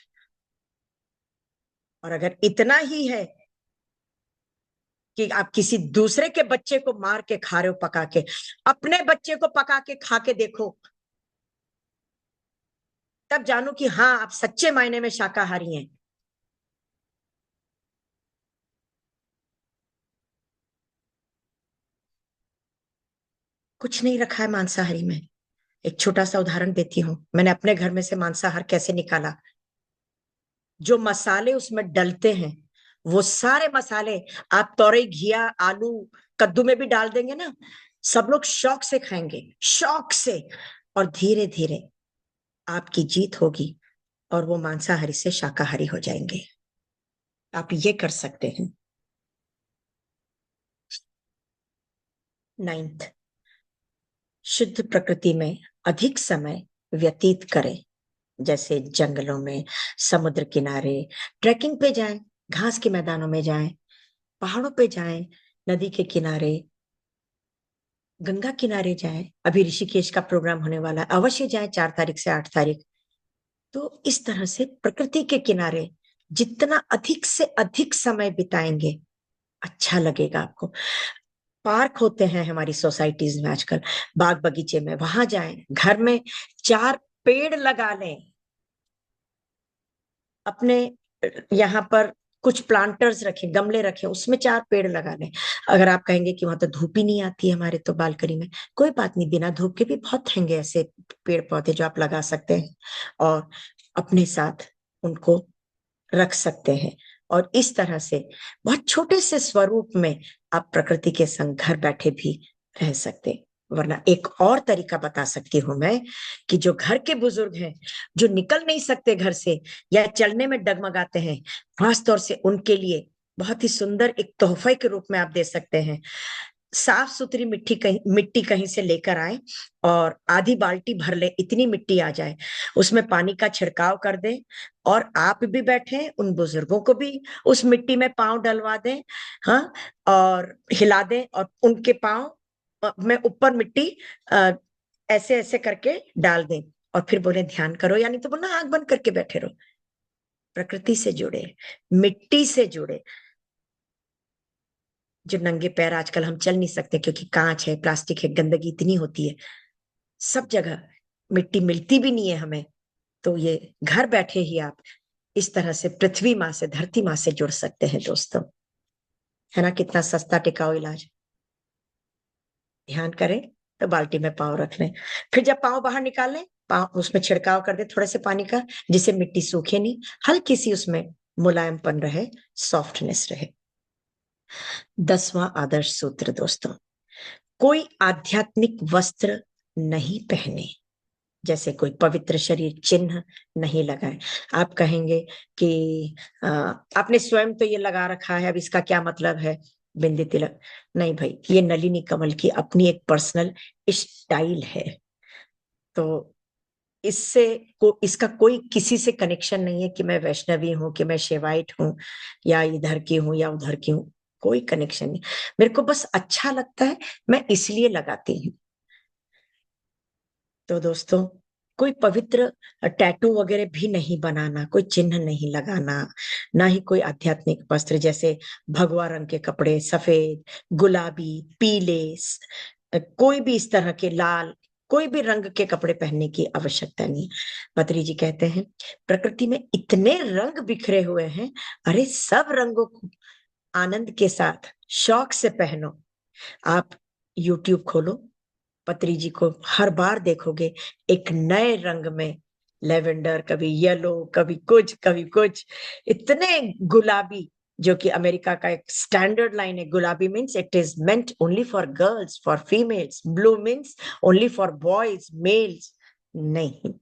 और अगर इतना ही है कि आप किसी दूसरे के बच्चे को मार के खा रहे हो पका के, अपने बच्चे को पका के खा के देखो, तब जानो कि हाँ, आप सच्चे मायने में शाकाहारी हैं। कुछ नहीं रखा है मांसाहारी में। एक छोटा सा उदाहरण देती हूँ, मैंने अपने घर में से मांसाहार कैसे निकाला। जो मसाले उसमें डलते हैं, वो सारे मसाले आप तोरई, घिया, आलू, कद्दू में भी डाल देंगे ना, सब लोग शौक से खाएंगे, शौक से, और धीरे धीरे आपकी जीत होगी और वो मांसाहारी से शाकाहारी हो जाएंगे। आप ये कर सकते हैं। 9th, शुद्ध प्रकृति में अधिक समय व्यतीत करें, जैसे जंगलों में, समुद्र किनारे, ट्रैकिंग पे जाएं, घास के मैदानों में जाएं, पहाड़ों पे जाएं, नदी के किनारे, गंगा किनारे जाएं। अभी ऋषिकेश का प्रोग्राम होने वाला है, अवश्य जाएं 4 तारीख से 8 तारीख। तो इस तरह से प्रकृति के किनारे जितना अधिक से अधिक समय बिताएंगे, अच्छा लगेगा आपको। पार्क होते हैं हमारी सोसाइटीज में आजकल, बाग बगीचे में, वहां जाएं, घर में 4 पेड़ लगा लें। अपने यहाँ पर कुछ प्लांटर्स रखें, गमले रखें, उसमें 4 पेड़ लगा लें। अगर आप कहेंगे कि वहां तो धूप ही नहीं आती है हमारे तो बालकनी में, कोई बात नहीं, बिना धूप के भी बहुत हैंगे ऐसे पेड़ पौधे जो आप लगा सकते हैं और अपने साथ उनको रख सकते हैं। और इस तरह से बहुत छोटे से स्वरूप में आप प्रकृति के संग घर बैठे भी रह सकते हैं। वरना एक और तरीका बता सकती हूं मैं कि जो घर के बुजुर्ग हैं, जो निकल नहीं सकते घर से या चलने में डगमगाते हैं, खासतौर से उनके लिए बहुत ही सुंदर एक तोहफे के रूप में आप दे सकते हैं। साफ सुथरी मिट्टी कहीं से लेकर आए और आधी बाल्टी भर ले, इतनी मिट्टी आ जाए, उसमें पानी का छिड़काव कर दें और आप भी बैठे, उन बुजुर्गों को भी उस मिट्टी में पांव डलवा दें, हाँ, और हिला दें और उनके पांव में ऊपर मिट्टी ऐसे ऐसे करके डाल दें और फिर बोले ध्यान करो, यानी तो बोलना आंख बंद करके बैठे रहो। प्रकृति से जुड़े, मिट्टी से जुड़े। जो नंगे पैर आजकल हम चल नहीं सकते क्योंकि कांच है, प्लास्टिक है, गंदगी इतनी होती है, सब जगह मिट्टी मिलती भी नहीं है हमें, तो ये घर बैठे ही आप इस तरह से पृथ्वी माँ से, धरती माँ से जुड़ सकते हैं दोस्तों। है ना कितना सस्ता टिकाऊ इलाज। ध्यान करें तो बाल्टी में पाँव रख लें, फिर जब पाँव बाहर निकाल लें, पाँव उसमें छिड़काव कर दे थोड़े से पानी का, जिससे मिट्टी सूखे नहीं, हल्की सी उसमें मुलायमपन रहे, सॉफ्टनेस रहे। 10वां आदर्श सूत्र दोस्तों, कोई आध्यात्मिक वस्त्र नहीं पहने, जैसे कोई पवित्र शरीर चिन्ह नहीं लगाए। आप कहेंगे कि आपने स्वयं तो ये लगा रखा है, अब इसका क्या मतलब है, बिंदी तिलक। नहीं भाई, ये नलिनी कमल की अपनी एक पर्सनल स्टाइल है, तो इसका कोई किसी से कनेक्शन नहीं है कि मैं वैष्णवी हूं, कि मैं शेवाइट हूं, या इधर की हूं या उधर की हूं, कोई कनेक्शन नहीं। मेरे को बस अच्छा लगता है, मैं इसलिए लगाती हूँ। तो दोस्तों, कोई पवित्र टैटू वगैरह भी नहीं बनाना, कोई चिन्ह नहीं लगाना, ना ही कोई आध्यात्मिक वस्त्र जैसे भगवा रंग के कपड़े, सफेद, गुलाबी, पीले, कोई भी इस तरह के, लाल, कोई भी रंग के कपड़े पहनने की आवश्यकता नहीं। पत्री जी कहते हैं प्रकृति में इतने रंग बिखरे हुए हैं, अरे सब रंगों को आनंद के साथ शौक से पहनो। आप YouTube खोलो, पत्री जी को हर बार देखोगे एक नए रंग में, लेवेंडर, कभी येलो, कभी कुछ कभी कुछ, इतने गुलाबी, जो कि अमेरिका का एक स्टैंडर्ड लाइन है, गुलाबी means it is meant only for girls, for females, blue means only for boys, males. नहीं,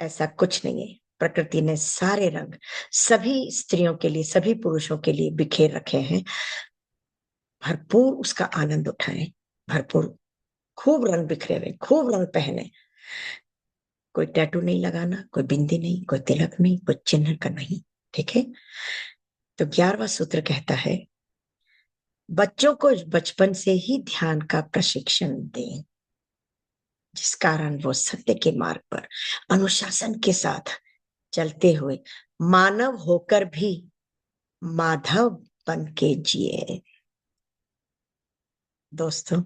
ऐसा कुछ नहीं है। प्रकृति ने सारे रंग सभी स्त्रियों के लिए, सभी पुरुषों के लिए बिखेर रखे हैं। भरपूर उसका आनंद उठाएं, भरपूर, खूब रंग बिखरे हुए, खूब रंग पहने। कोई टैटू नहीं लगाना, कोई बिंदी नहीं, कोई तिलक नहीं, कोई चिन्ह का नहीं, ठीक है। तो 11वां सूत्र कहता है बच्चों को बचपन से ही ध्यान का प्रशिक्षण दें, जिस कारण वो सत्य के मार्ग पर अनुशासन के साथ चलते हुए मानव होकर भी माधव बन के जिए। दोस्तों,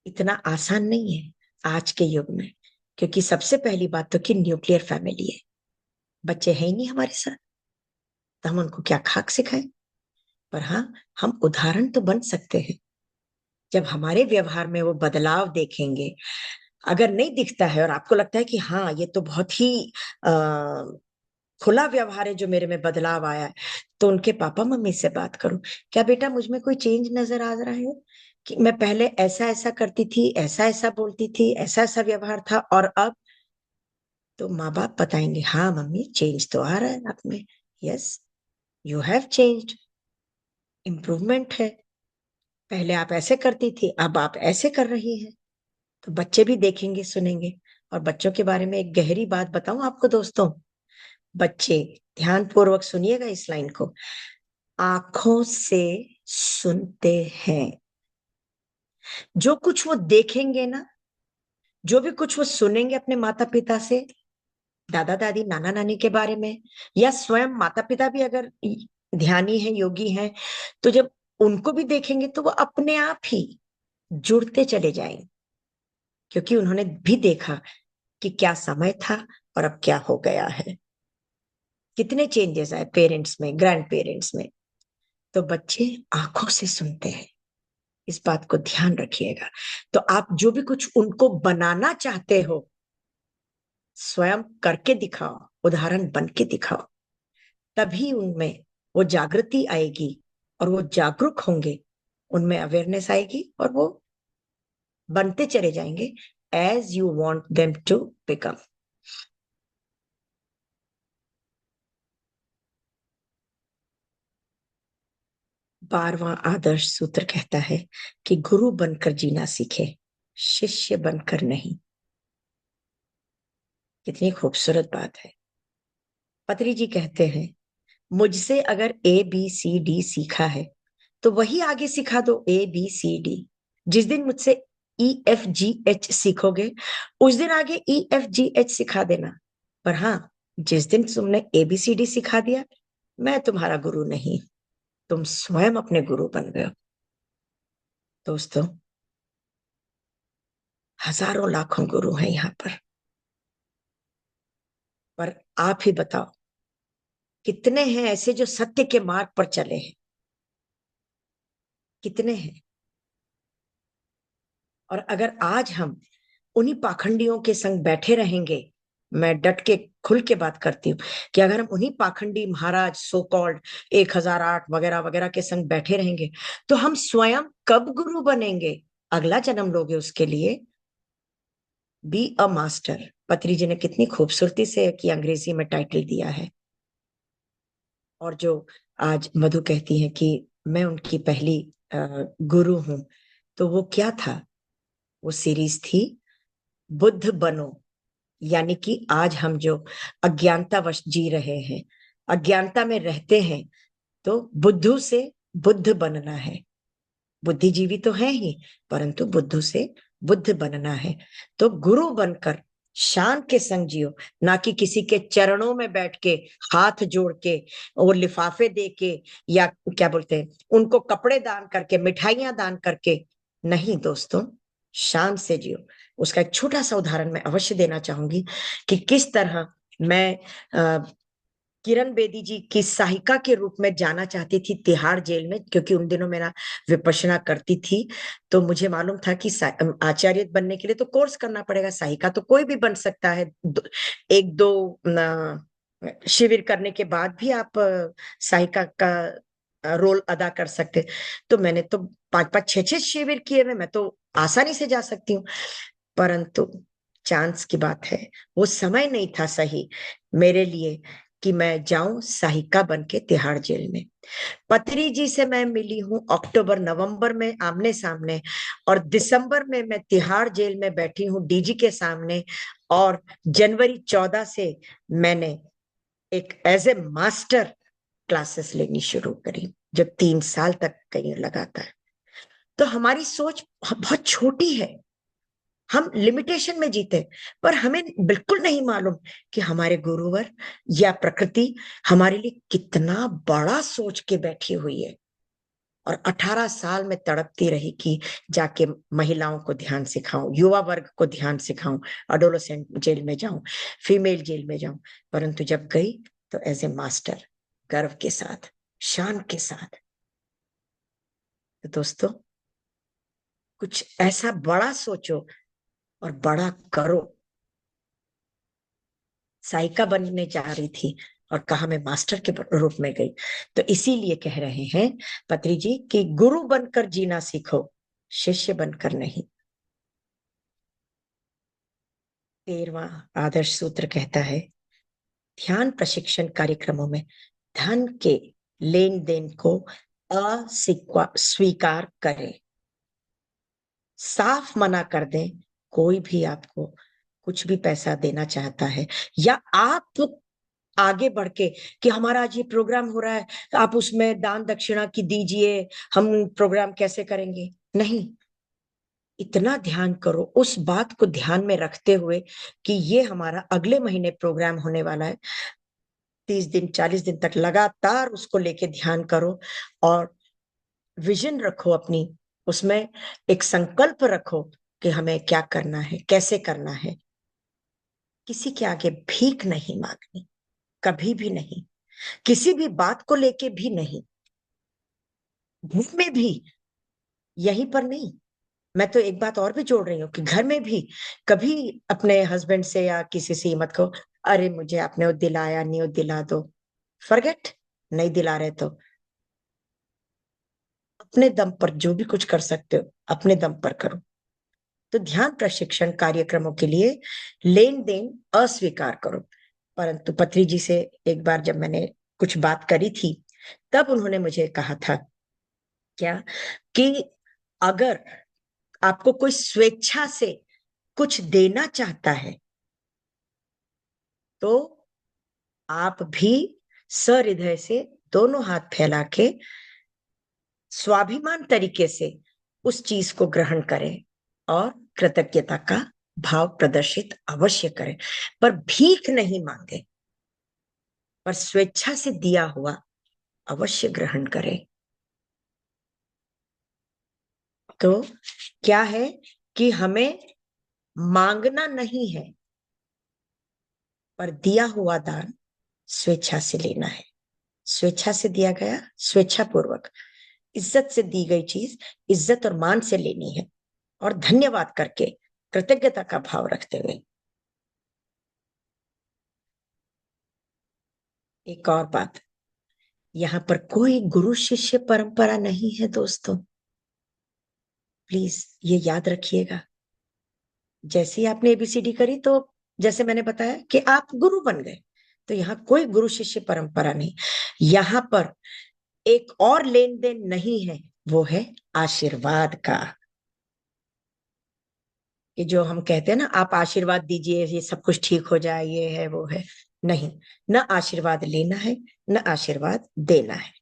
इतना आसान नहीं है आज के युग में, क्योंकि सबसे पहली बात तो कि न्यूक्लियर फैमिली है, बच्चे हैं ही नहीं हमारे साथ, तो हम उनको क्या खाक सिखाएं। पर हाँ, हम उदाहरण तो बन सकते हैं। जब हमारे व्यवहार में वो बदलाव देखेंगे, अगर नहीं दिखता है और आपको लगता है कि हाँ ये तो बहुत ही खुला व्यवहार है जो मेरे में बदलाव आया है, तो उनके पापा मम्मी से बात करो, क्या बेटा मुझ में कोई चेंज नजर आ रहा है, कि मैं पहले ऐसा ऐसा करती थी, ऐसा ऐसा बोलती थी, ऐसा ऐसा व्यवहार था, और अब। तो माँ बाप बताएंगे हाँ मम्मी, चेंज तो आ रहा है आप में, yes you have changed, improvement है, पहले आप ऐसे करती थी, अब आप ऐसे कर रही हैं। तो बच्चे भी देखेंगे, सुनेंगे। और बच्चों के बारे में एक गहरी बात बताऊं आपको दोस्तों, बच्चे ध्यान पूर्वक सुनिएगा इस लाइन को, आंखों से सुनते हैं। जो कुछ वो देखेंगे ना, जो भी कुछ वो सुनेंगे अपने माता पिता से, दादा दादी, नाना नानी के बारे में, या स्वयं माता पिता भी अगर ध्यानी है, योगी हैं, तो जब उनको भी देखेंगे तो वो अपने आप ही जुड़ते चले जाएंगे, क्योंकि उन्होंने भी देखा कि क्या समय था और अब क्या हो गया है, कितने चेंजेस आए पेरेंट्स में, ग्रैंड पेरेंट्स में। तो बच्चे आंखों से सुनते हैं, इस बात को ध्यान रखिएगा। तो आप जो भी कुछ उनको बनाना चाहते हो, स्वयं करके दिखाओ, उदाहरण बन के दिखाओ, तभी उनमें वो जागृति आएगी और वो जागरूक होंगे, उनमें अवेयरनेस आएगी और वो बनते चले जाएंगे as you want them to become. बारवां आदर्श सूत्र कहता है कि गुरु बनकर जीना सीखे, शिष्य बनकर नहीं। कितनी खूबसूरत बात है। पत्री जी कहते हैं, मुझसे अगर ABCD सीखा है तो वही आगे सिखा दो, ABCD। जिस दिन मुझसे EFGH सीखोगे उस दिन आगे EFGH सिखा देना। पर हाँ, जिस दिन तुमने ABCD सिखा दिया, मैं तुम्हारा गुरु नहीं, तुम स्वयं अपने गुरु बन गए हो। दोस्तों, हजारों लाखों गुरु हैं यहाँ पर आप ही बताओ कितने हैं ऐसे जो सत्य के मार्ग पर चले हैं, कितने हैं? और अगर आज हम उन्हीं पाखंडियों के संग बैठे रहेंगे, मैं डट के खुल के बात करती हूँ कि अगर हम उन्हीं पाखंडी महाराज सो कॉल्ड 1008 वगैरह वगैरह के संग बैठे रहेंगे तो हम स्वयं कब गुरु बनेंगे? अगला जन्म लोगे उसके लिए। बी अ मास्टर, पत्री जी ने कितनी खूबसूरती से कि अंग्रेजी में टाइटल दिया है। और जो आज मधु कहती हैं कि मैं उनकी पहली गुरु हूं, तो वो क्या था? वो सीरीज थी बुद्ध बनो। यानी कि आज हम जो अज्ञानतावश जी रहे हैं, अज्ञानता में रहते हैं, तो बुद्धू से बुद्ध बनना है। बुद्धिजीवी तो है ही, परंतु बुद्धू से बुद्ध बनना है। तो गुरु बनकर शान के संग जियो, ना कि किसी के चरणों में बैठ के, हाथ जोड़ के और लिफाफे दे के, या क्या बोलते हैं, उनको कपड़े दान करके, मिठाइयां दान करके। नहीं दोस्तों, शान से जियो। उसका एक छोटा सा उदाहरण मैं अवश्य देना चाहूंगी कि किस तरह मैं किरण बेदी जी की सहायिका के रूप में जाना चाहती थी तिहाड़ जेल में, क्योंकि उन दिनों मेरा विपश्यना करती थी। तो मुझे मालूम था कि आचार्य बनने के लिए तो कोर्स करना पड़ेगा, सहायिका तो कोई भी बन सकता है, एक दो शिविर करने के बाद भी आप सहायिका का रोल अदा कर सकते। तो मैंने तो 5-5 6-6 शिविर किए हुए, मैं तो आसानी से जा सकती हूँ। परंतु चांस की बात है, वो समय नहीं था सही मेरे लिए कि मैं जाऊं सहायिका बन के तिहाड़ जेल में। पत्री जी से मैं मिली हूं अक्टूबर नवंबर में आमने सामने, और दिसंबर में मैं तिहाड़ जेल में बैठी हूं डीजी के सामने, और जनवरी 14 से मैंने एक एज ए मास्टर क्लासेस लेनी शुरू करी, जो 3 साल तक कहीं लगातार। तो हमारी सोच बहुत छोटी है, हम लिमिटेशन में जीते, पर हमें बिल्कुल नहीं मालूम कि हमारे गुरुवर या प्रकृति हमारे लिए कितना बड़ा सोच के बैठी हुई है। और 18 साल में तड़पती रही कि जाके महिलाओं को ध्यान सिखाऊं, युवा वर्ग को ध्यान सिखाऊं, अडोलोसेंट जेल में जाऊं, फीमेल जेल में जाऊं। परंतु जब गई तो एज ए मास्टर, गर्व के साथ, शान के साथ। तो दोस्तों, कुछ ऐसा बड़ा सोचो और बड़ा करो। सहायिका बनने जा रही थी और कहा मैं मास्टर के रूप में गई। तो इसीलिए कह रहे हैं पत्री जी कि गुरु बनकर जीना सीखो, शिष्य बनकर नहीं। 13वां आदर्श सूत्र कहता है, ध्यान प्रशिक्षण कार्यक्रमों में धन के लेन देन को अस्वीकार करें। साफ मना कर दें, कोई भी आपको कुछ भी पैसा देना चाहता है, या आप आगे बढ़ के कि हमारा आज ये प्रोग्राम हो रहा है, आप उसमें दान दक्षिणा की दीजिए, हम प्रोग्राम कैसे करेंगे। नहीं, इतना ध्यान करो, उस बात को ध्यान में रखते हुए कि ये हमारा अगले महीने प्रोग्राम होने वाला है। 30 दिन 40 दिन तक लगातार उसको लेके ध्यान करो और विजन रखो अपनी, उसमें एक संकल्प रखो कि हमें क्या करना है, कैसे करना है। किसी के आगे भीख नहीं मांगनी, कभी भी नहीं, किसी भी बात को लेके भी नहीं, घर में भी, यहीं पर नहीं। मैं तो एक बात और भी जोड़ रही हूँ कि घर में भी कभी अपने हस्बैंड से या किसी से मत कहो, अरे मुझे आपने वो दिलाया नहीं, वो दिला दो। फॉरगेट, नहीं दिला रहे तो अपने दम पर जो भी कुछ कर सकते हो अपने दम पर करो। तो ध्यान प्रशिक्षण कार्यक्रमों के लिए लेन देन अस्वीकार करो। परंतु पत्री जी से एक बार जब मैंने कुछ बात करी थी, तब उन्होंने मुझे कहा था क्या, कि अगर आपको कोई स्वेच्छा से कुछ देना चाहता है तो आप भी सहृदय से दोनों हाथ फैला के स्वाभिमान तरीके से उस चीज को ग्रहण करें और कृतज्ञता का भाव प्रदर्शित अवश्य करें, पर भीख नहीं मांगे, पर स्वेच्छा से दिया हुआ अवश्य ग्रहण करें। तो क्या है कि हमें मांगना नहीं है, पर दिया हुआ दान स्वेच्छा से लेना है। स्वेच्छा से दिया गया, स्वेच्छा पूर्वक इज्जत से दी गई चीज इज्जत और मान से लेनी है, और धन्यवाद करके कृतज्ञता का भाव रखते हुए। एक और बात, यहां पर कोई गुरु शिष्य परंपरा नहीं है दोस्तों, प्लीज ये याद रखिएगा। जैसे ही आपने एबीसीडी करी तो जैसे मैंने बताया कि आप गुरु बन गए, तो यहाँ कोई गुरु शिष्य परंपरा नहीं। यहाँ पर एक और लेन देन नहीं है, वो है आशीर्वाद का। कि जो हम कहते हैं ना, आप आशीर्वाद दीजिए ये सब कुछ ठीक हो जाए, ये है वो है, नहीं। न आशीर्वाद लेना है, न आशीर्वाद देना है।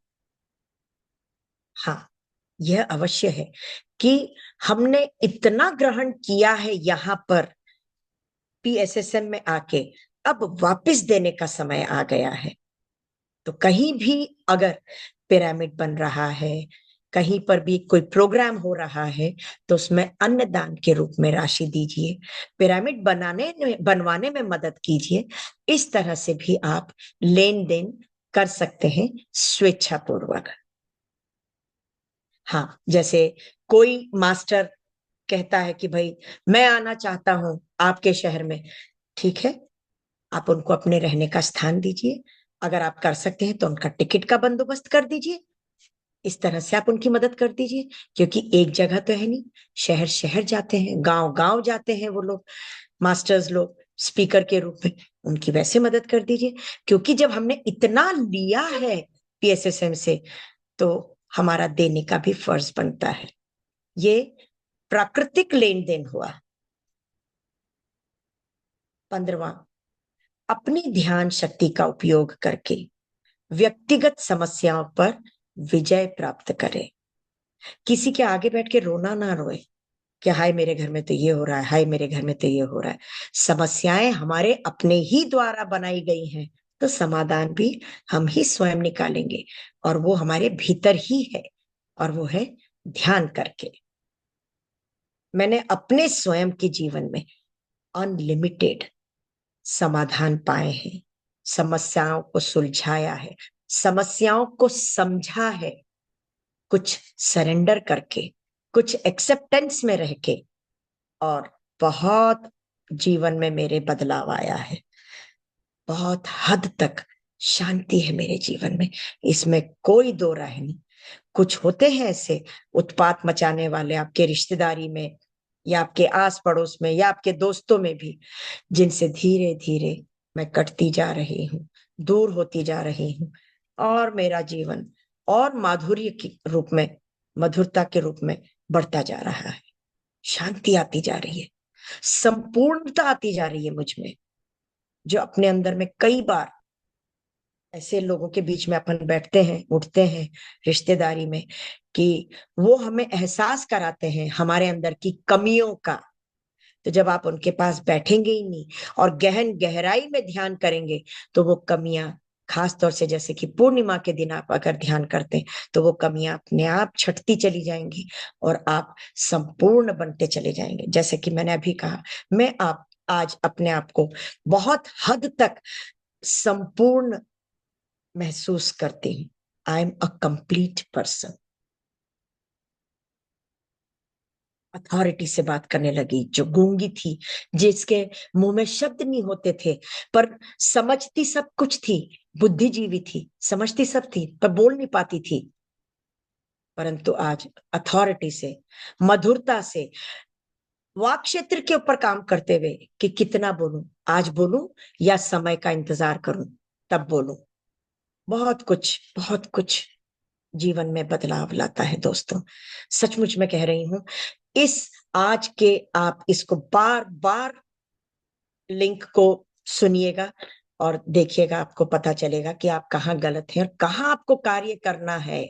हाँ, यह अवश्य है कि हमने इतना ग्रहण किया है यहाँ पर पीएसएसएम में आके, अब वापस देने का समय आ गया है। तो कहीं भी अगर पिरामिड बन रहा है, कहीं पर भी कोई प्रोग्राम हो रहा है, तो उसमें अन्नदान के रूप में राशि दीजिए, पिरामिड बनवाने में मदद कीजिए। इस तरह से भी आप लेन देन कर सकते हैं स्वेच्छापूर्वक। हाँ, जैसे कोई मास्टर कहता है कि भाई मैं आना चाहता हूं आपके शहर में, ठीक है, आप उनको अपने रहने का स्थान दीजिए, अगर आप कर सकते हैं तो उनका टिकट का बंदोबस्त कर दीजिए। इस तरह से आप उनकी मदद कर दीजिए, क्योंकि एक जगह तो है नहीं, शहर शहर जाते हैं, गांव गांव जाते हैं वो लोग, मास्टर्स लोग स्पीकर के रूप में, उनकी वैसे मदद कर दीजिए। क्योंकि जब हमने इतना लिया है पीएसएसएम से, तो हमारा देने का भी फर्ज बनता है। ये प्राकृतिक लेन देन हुआ। 15वां, अपनी ध्यान शक्ति का उपयोग करके व्यक्तिगत समस्याओं पर विजय प्राप्त करें। किसी के आगे बैठ के रोना ना रोए कि हाय मेरे घर में तो ये हो रहा है, हाय मेरे घर में तो ये हो रहा है। समस्याएं हमारे अपने ही द्वारा बनाई गई हैं, तो समाधान भी हम ही स्वयं निकालेंगे, और वो हमारे भीतर ही है, और वो है ध्यान करके। मैंने अपने स्वयं के जीवन में अनलिमिटेड समाधान पाए हैं, समस्याओं को सुलझाया है, समस्याओं को समझा है, कुछ सरेंडर करके, कुछ एक्सेप्टेंस में रह के, और बहुत जीवन में मेरे बदलाव आया है। बहुत हद तक शांति है मेरे जीवन में, इसमें कोई दो राय नहीं। कुछ होते हैं ऐसे उत्पात मचाने वाले आपके रिश्तेदारी में, या आपके आस पड़ोस में, या आपके दोस्तों में भी, जिनसे धीरे धीरे मैं कटती जा रही हूँ, दूर होती जा रही हूँ, और मेरा जीवन और माधुर्य के रूप में, मधुरता के रूप में बढ़ता जा रहा है। शांति आती जा रही है, संपूर्णता आती जा रही है मुझ में, जो अपने अंदर में कई बार ऐसे लोगों के बीच में अपन बैठते हैं उठते हैं रिश्तेदारी में, कि वो हमें एहसास कराते हैं हमारे अंदर की कमियों का। तो जब आप उनके पास बैठेंगे ही नहीं और गहन गहराई में ध्यान करेंगे, तो वो कमियां, खास तौर से जैसे कि पूर्णिमा के दिन आप अगर ध्यान करते हैं, तो वो कमियां अपने आप छटती चली जाएंगी और आप संपूर्ण बनते चले जाएंगे। जैसे कि मैंने अभी कहा, मैं आप आज अपने आप को बहुत हद तक संपूर्ण महसूस करती हूँ। I am a complete person. Authority से बात करने लगी, जो गूंगी थी, जिसके मुंह में शब्द नहीं होते थे, पर समझती सब कुछ थी, बुद्धिजीवी थी, समझती सब थी, पर बोल नहीं पाती थी। परंतु आज अथॉरिटी से, मधुरता से, वाक क्षेत्र के ऊपर काम करते हुए कि कितना बोलूं, आज बोलूं या समय का इंतजार करूं तब बोलूं। बहुत कुछ जीवन में बदलाव लाता है दोस्तों। सचमुच में कह रही हूं, इस आज के आप इसको बार बार लिंक को सुनिएगा और देखिएगा, आपको पता चलेगा कि आप कहाँ गलत हैं और कहाँ आपको कार्य करना है,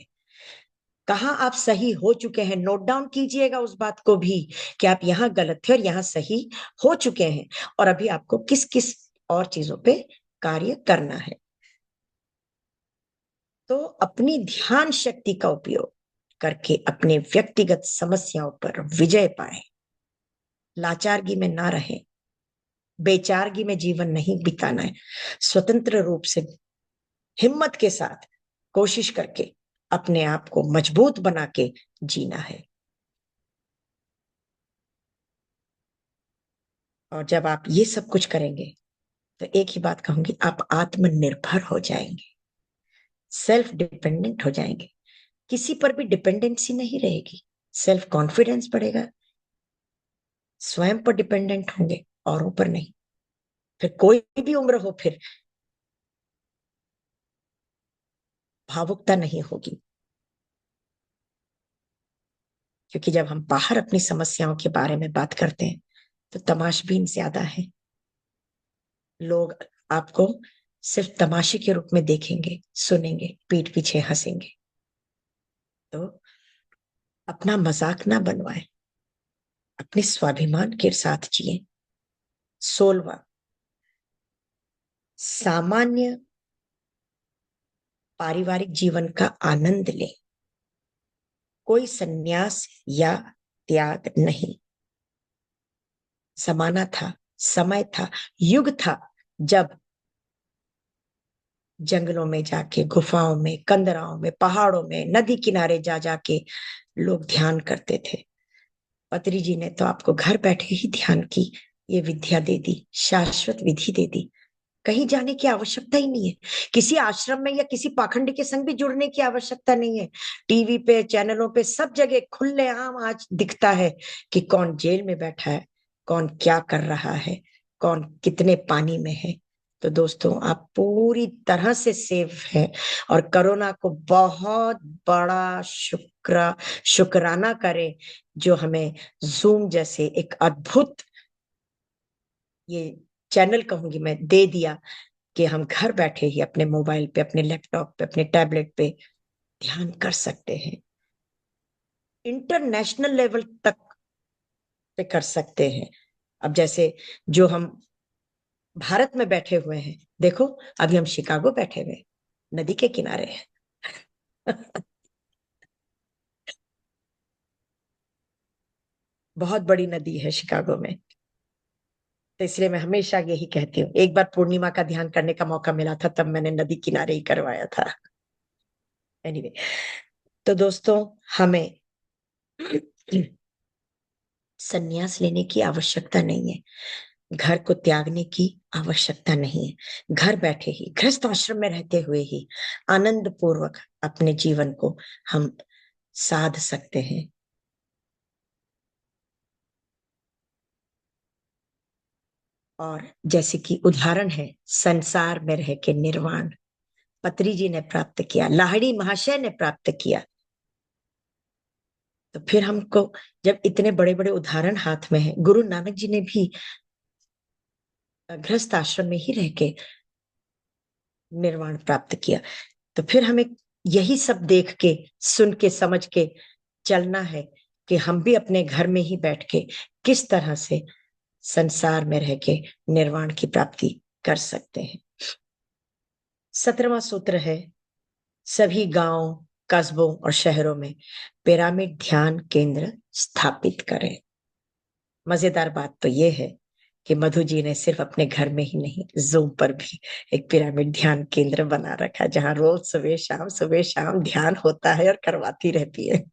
कहाँ आप सही हो चुके हैं। नोट डाउन कीजिएगा उस बात को भी कि आप यहाँ गलत थे और यहाँ सही हो चुके हैं, और अभी आपको किस किस और चीजों पे कार्य करना है। तो अपनी ध्यान शक्ति का उपयोग करके अपने व्यक्तिगत समस्याओं पर विजय पाए। लाचारगी में ना रहे, बेचारगी में जीवन नहीं बिताना है। स्वतंत्र रूप से, हिम्मत के साथ कोशिश करके अपने आप को मजबूत बना के जीना है। और जब आप ये सब कुछ करेंगे तो एक ही बात कहूंगी, आप आत्मनिर्भर हो जाएंगे, सेल्फ डिपेंडेंट हो जाएंगे, किसी पर भी डिपेंडेंसी नहीं रहेगी, सेल्फ कॉन्फिडेंस बढ़ेगा, स्वयं पर डिपेंडेंट होंगे, औरों पर नहीं। फिर कोई भी उम्र हो, फिर भावुकता नहीं होगी, क्योंकि जब हम बाहर अपनी समस्याओं के बारे में बात करते हैं तो तमाशबीन ज्यादा है। लोग आपको सिर्फ तमाशे के रूप में देखेंगे, सुनेंगे, पीठ पीछे हंसेंगे। तो अपना मजाक ना बनवाएं, अपने स्वाभिमान के साथ जिए। 16वां, सामान्य पारिवारिक जीवन का आनंद लें। कोई संन्यास या त्याग नहीं। जमाना था, समय था, युग था जब जंगलों में जाके, गुफाओं में, कंदराओं में, पहाड़ों में, नदी किनारे जा जाके लोग ध्यान करते थे। पत्री जी ने तो आपको घर बैठे ही ध्यान की ये विद्या दे दी, शाश्वत विधि दे दी। कहीं जाने की आवश्यकता ही नहीं है, किसी आश्रम में या किसी पाखंडी के संग भी जुड़ने की आवश्यकता नहीं है। टीवी पे, चैनलों पे, सब जगह खुलेआम आज दिखता है कि कौन जेल में बैठा है, कौन क्या कर रहा है, कौन कितने पानी में है। तो दोस्तों, आप पूरी तरह से सेफ हैं और कोरोना को बहुत बड़ा शुक्राना करें जो हमें जूम जैसे एक अद्भुत, ये चैनल कहूंगी मैं, दे दिया कि हम घर बैठे ही अपने मोबाइल पे, अपने लैपटॉप पे, अपने टैबलेट पे ध्यान कर सकते हैं। इंटरनेशनल लेवल तक पे कर सकते हैं। अब जैसे जो हम भारत में बैठे हुए हैं, देखो अभी हम शिकागो बैठे हुए, नदी के किनारे हैं। बहुत बड़ी नदी है शिकागो में। तो इसलिए मैं हमेशा यही कहती हूँ, एक बार पूर्णिमा का ध्यान करने का मौका मिला था, तब मैंने नदी किनारे ही करवाया था। एनीवे, तो दोस्तों, हमें संन्यास लेने की आवश्यकता नहीं है, घर को त्यागने की आवश्यकता नहीं है। घर बैठे ही, गृहस्थ आश्रम में रहते हुए ही आनंद पूर्वक अपने जीवन को हम साध सकते हैं। और जैसे कि उदाहरण है, संसार में रह के निर्वाण पत्री जी ने प्राप्त किया, लाहिड़ी महाशय ने प्राप्त किया। तो फिर हमको, जब इतने बड़े बड़े उदाहरण हाथ में है, गुरु नानक जी ने भी गृहस्थ आश्रम में ही रह के निर्वाण प्राप्त किया, तो फिर हमें यही सब देख के, सुन के, समझ के चलना है कि हम भी अपने घर में ही बैठ के किस तरह से संसार में रह के निर्वाण की प्राप्ति कर सकते हैं। 17वां सूत्र है, सभी गांव, कस्बों और शहरों में पिरामिड ध्यान केंद्र स्थापित करें। मजेदार बात तो यह है कि मधु जी ने सिर्फ अपने घर में ही नहीं, जूम पर भी एक पिरामिड ध्यान केंद्र बना रखा, जहां रोज सुबह शाम ध्यान होता है और करवाती रहती है।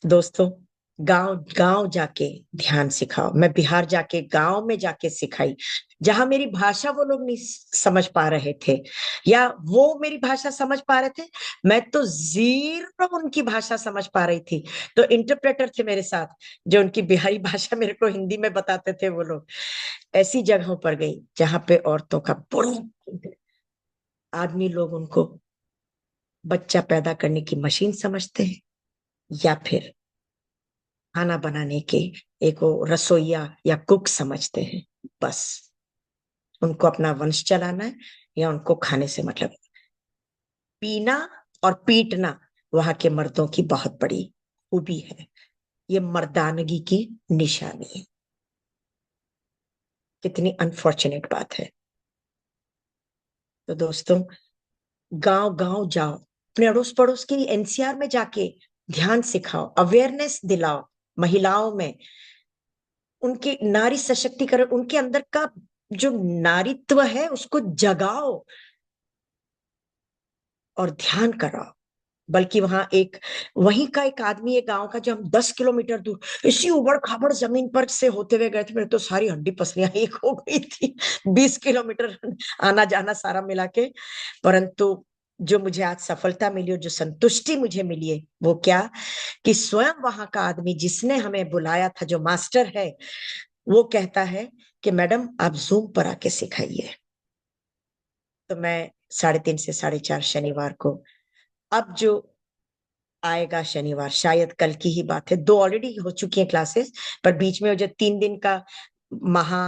दोस्तों, गांव गांव जाके ध्यान सिखाओ। मैं बिहार जाके गांव में जाके सिखाई, जहां मेरी भाषा वो लोग नहीं समझ पा रहे थे, या वो मेरी भाषा समझ पा रहे थे, मैं तो जीरो उनकी भाषा समझ पा रही थी। तो इंटरप्रेटर थे मेरे साथ, जो उनकी बिहारी भाषा मेरे को हिंदी में बताते थे। वो लोग ऐसी जगहों पर गई जहां पे औरतों का बड़ा आदमी लोग उनको बच्चा पैदा करने की मशीन समझते हैं, या फिर खाना बनाने के एक वो रसोईया या कुक समझते हैं। बस उनको अपना वंश चलाना है या उनको खाने से मतलब है। पीना और पीटना वहां के मर्दों की बहुत बड़ी खूबी है, ये मर्दानगी की निशानी है। कितनी अनफॉर्चुनेट बात है। तो दोस्तों, गांव गांव जाओ, अपने अड़ोस पड़ोस की एनसीआर में जाके ध्यान सिखाओ, अवेयरनेस दिलाओ महिलाओं में, उनके नारी सशक्तिकरण, उनके अंदर का जो नारीत्व है उसको जगाओ और ध्यान कराओ। बल्कि वहां एक वहीं का एक आदमी, एक गांव का, जो हम 10 किलोमीटर दूर इसी उबड़ खाबड़ जमीन पर से होते हुए गए थे, मेरे तो सारी हड्डी पसलियां एक हो गई थी। 20 किलोमीटर आना जाना सारा मिला के। परंतु जो मुझे आज सफलता मिली और जो संतुष्टि मुझे मिली है, वो क्या, कि स्वयं वहां का आदमी जिसने हमें बुलाया था, जो मास्टर है, वो कहता है कि मैडम आप जूम पर आके सिखाइए। तो मैं 3:30 से 4:30 शनिवार को, अब जो आएगा शनिवार, शायद कल की ही बात है, 2 ऑलरेडी हो चुकी हैं क्लासेस, पर बीच में जो 3 दिन का महा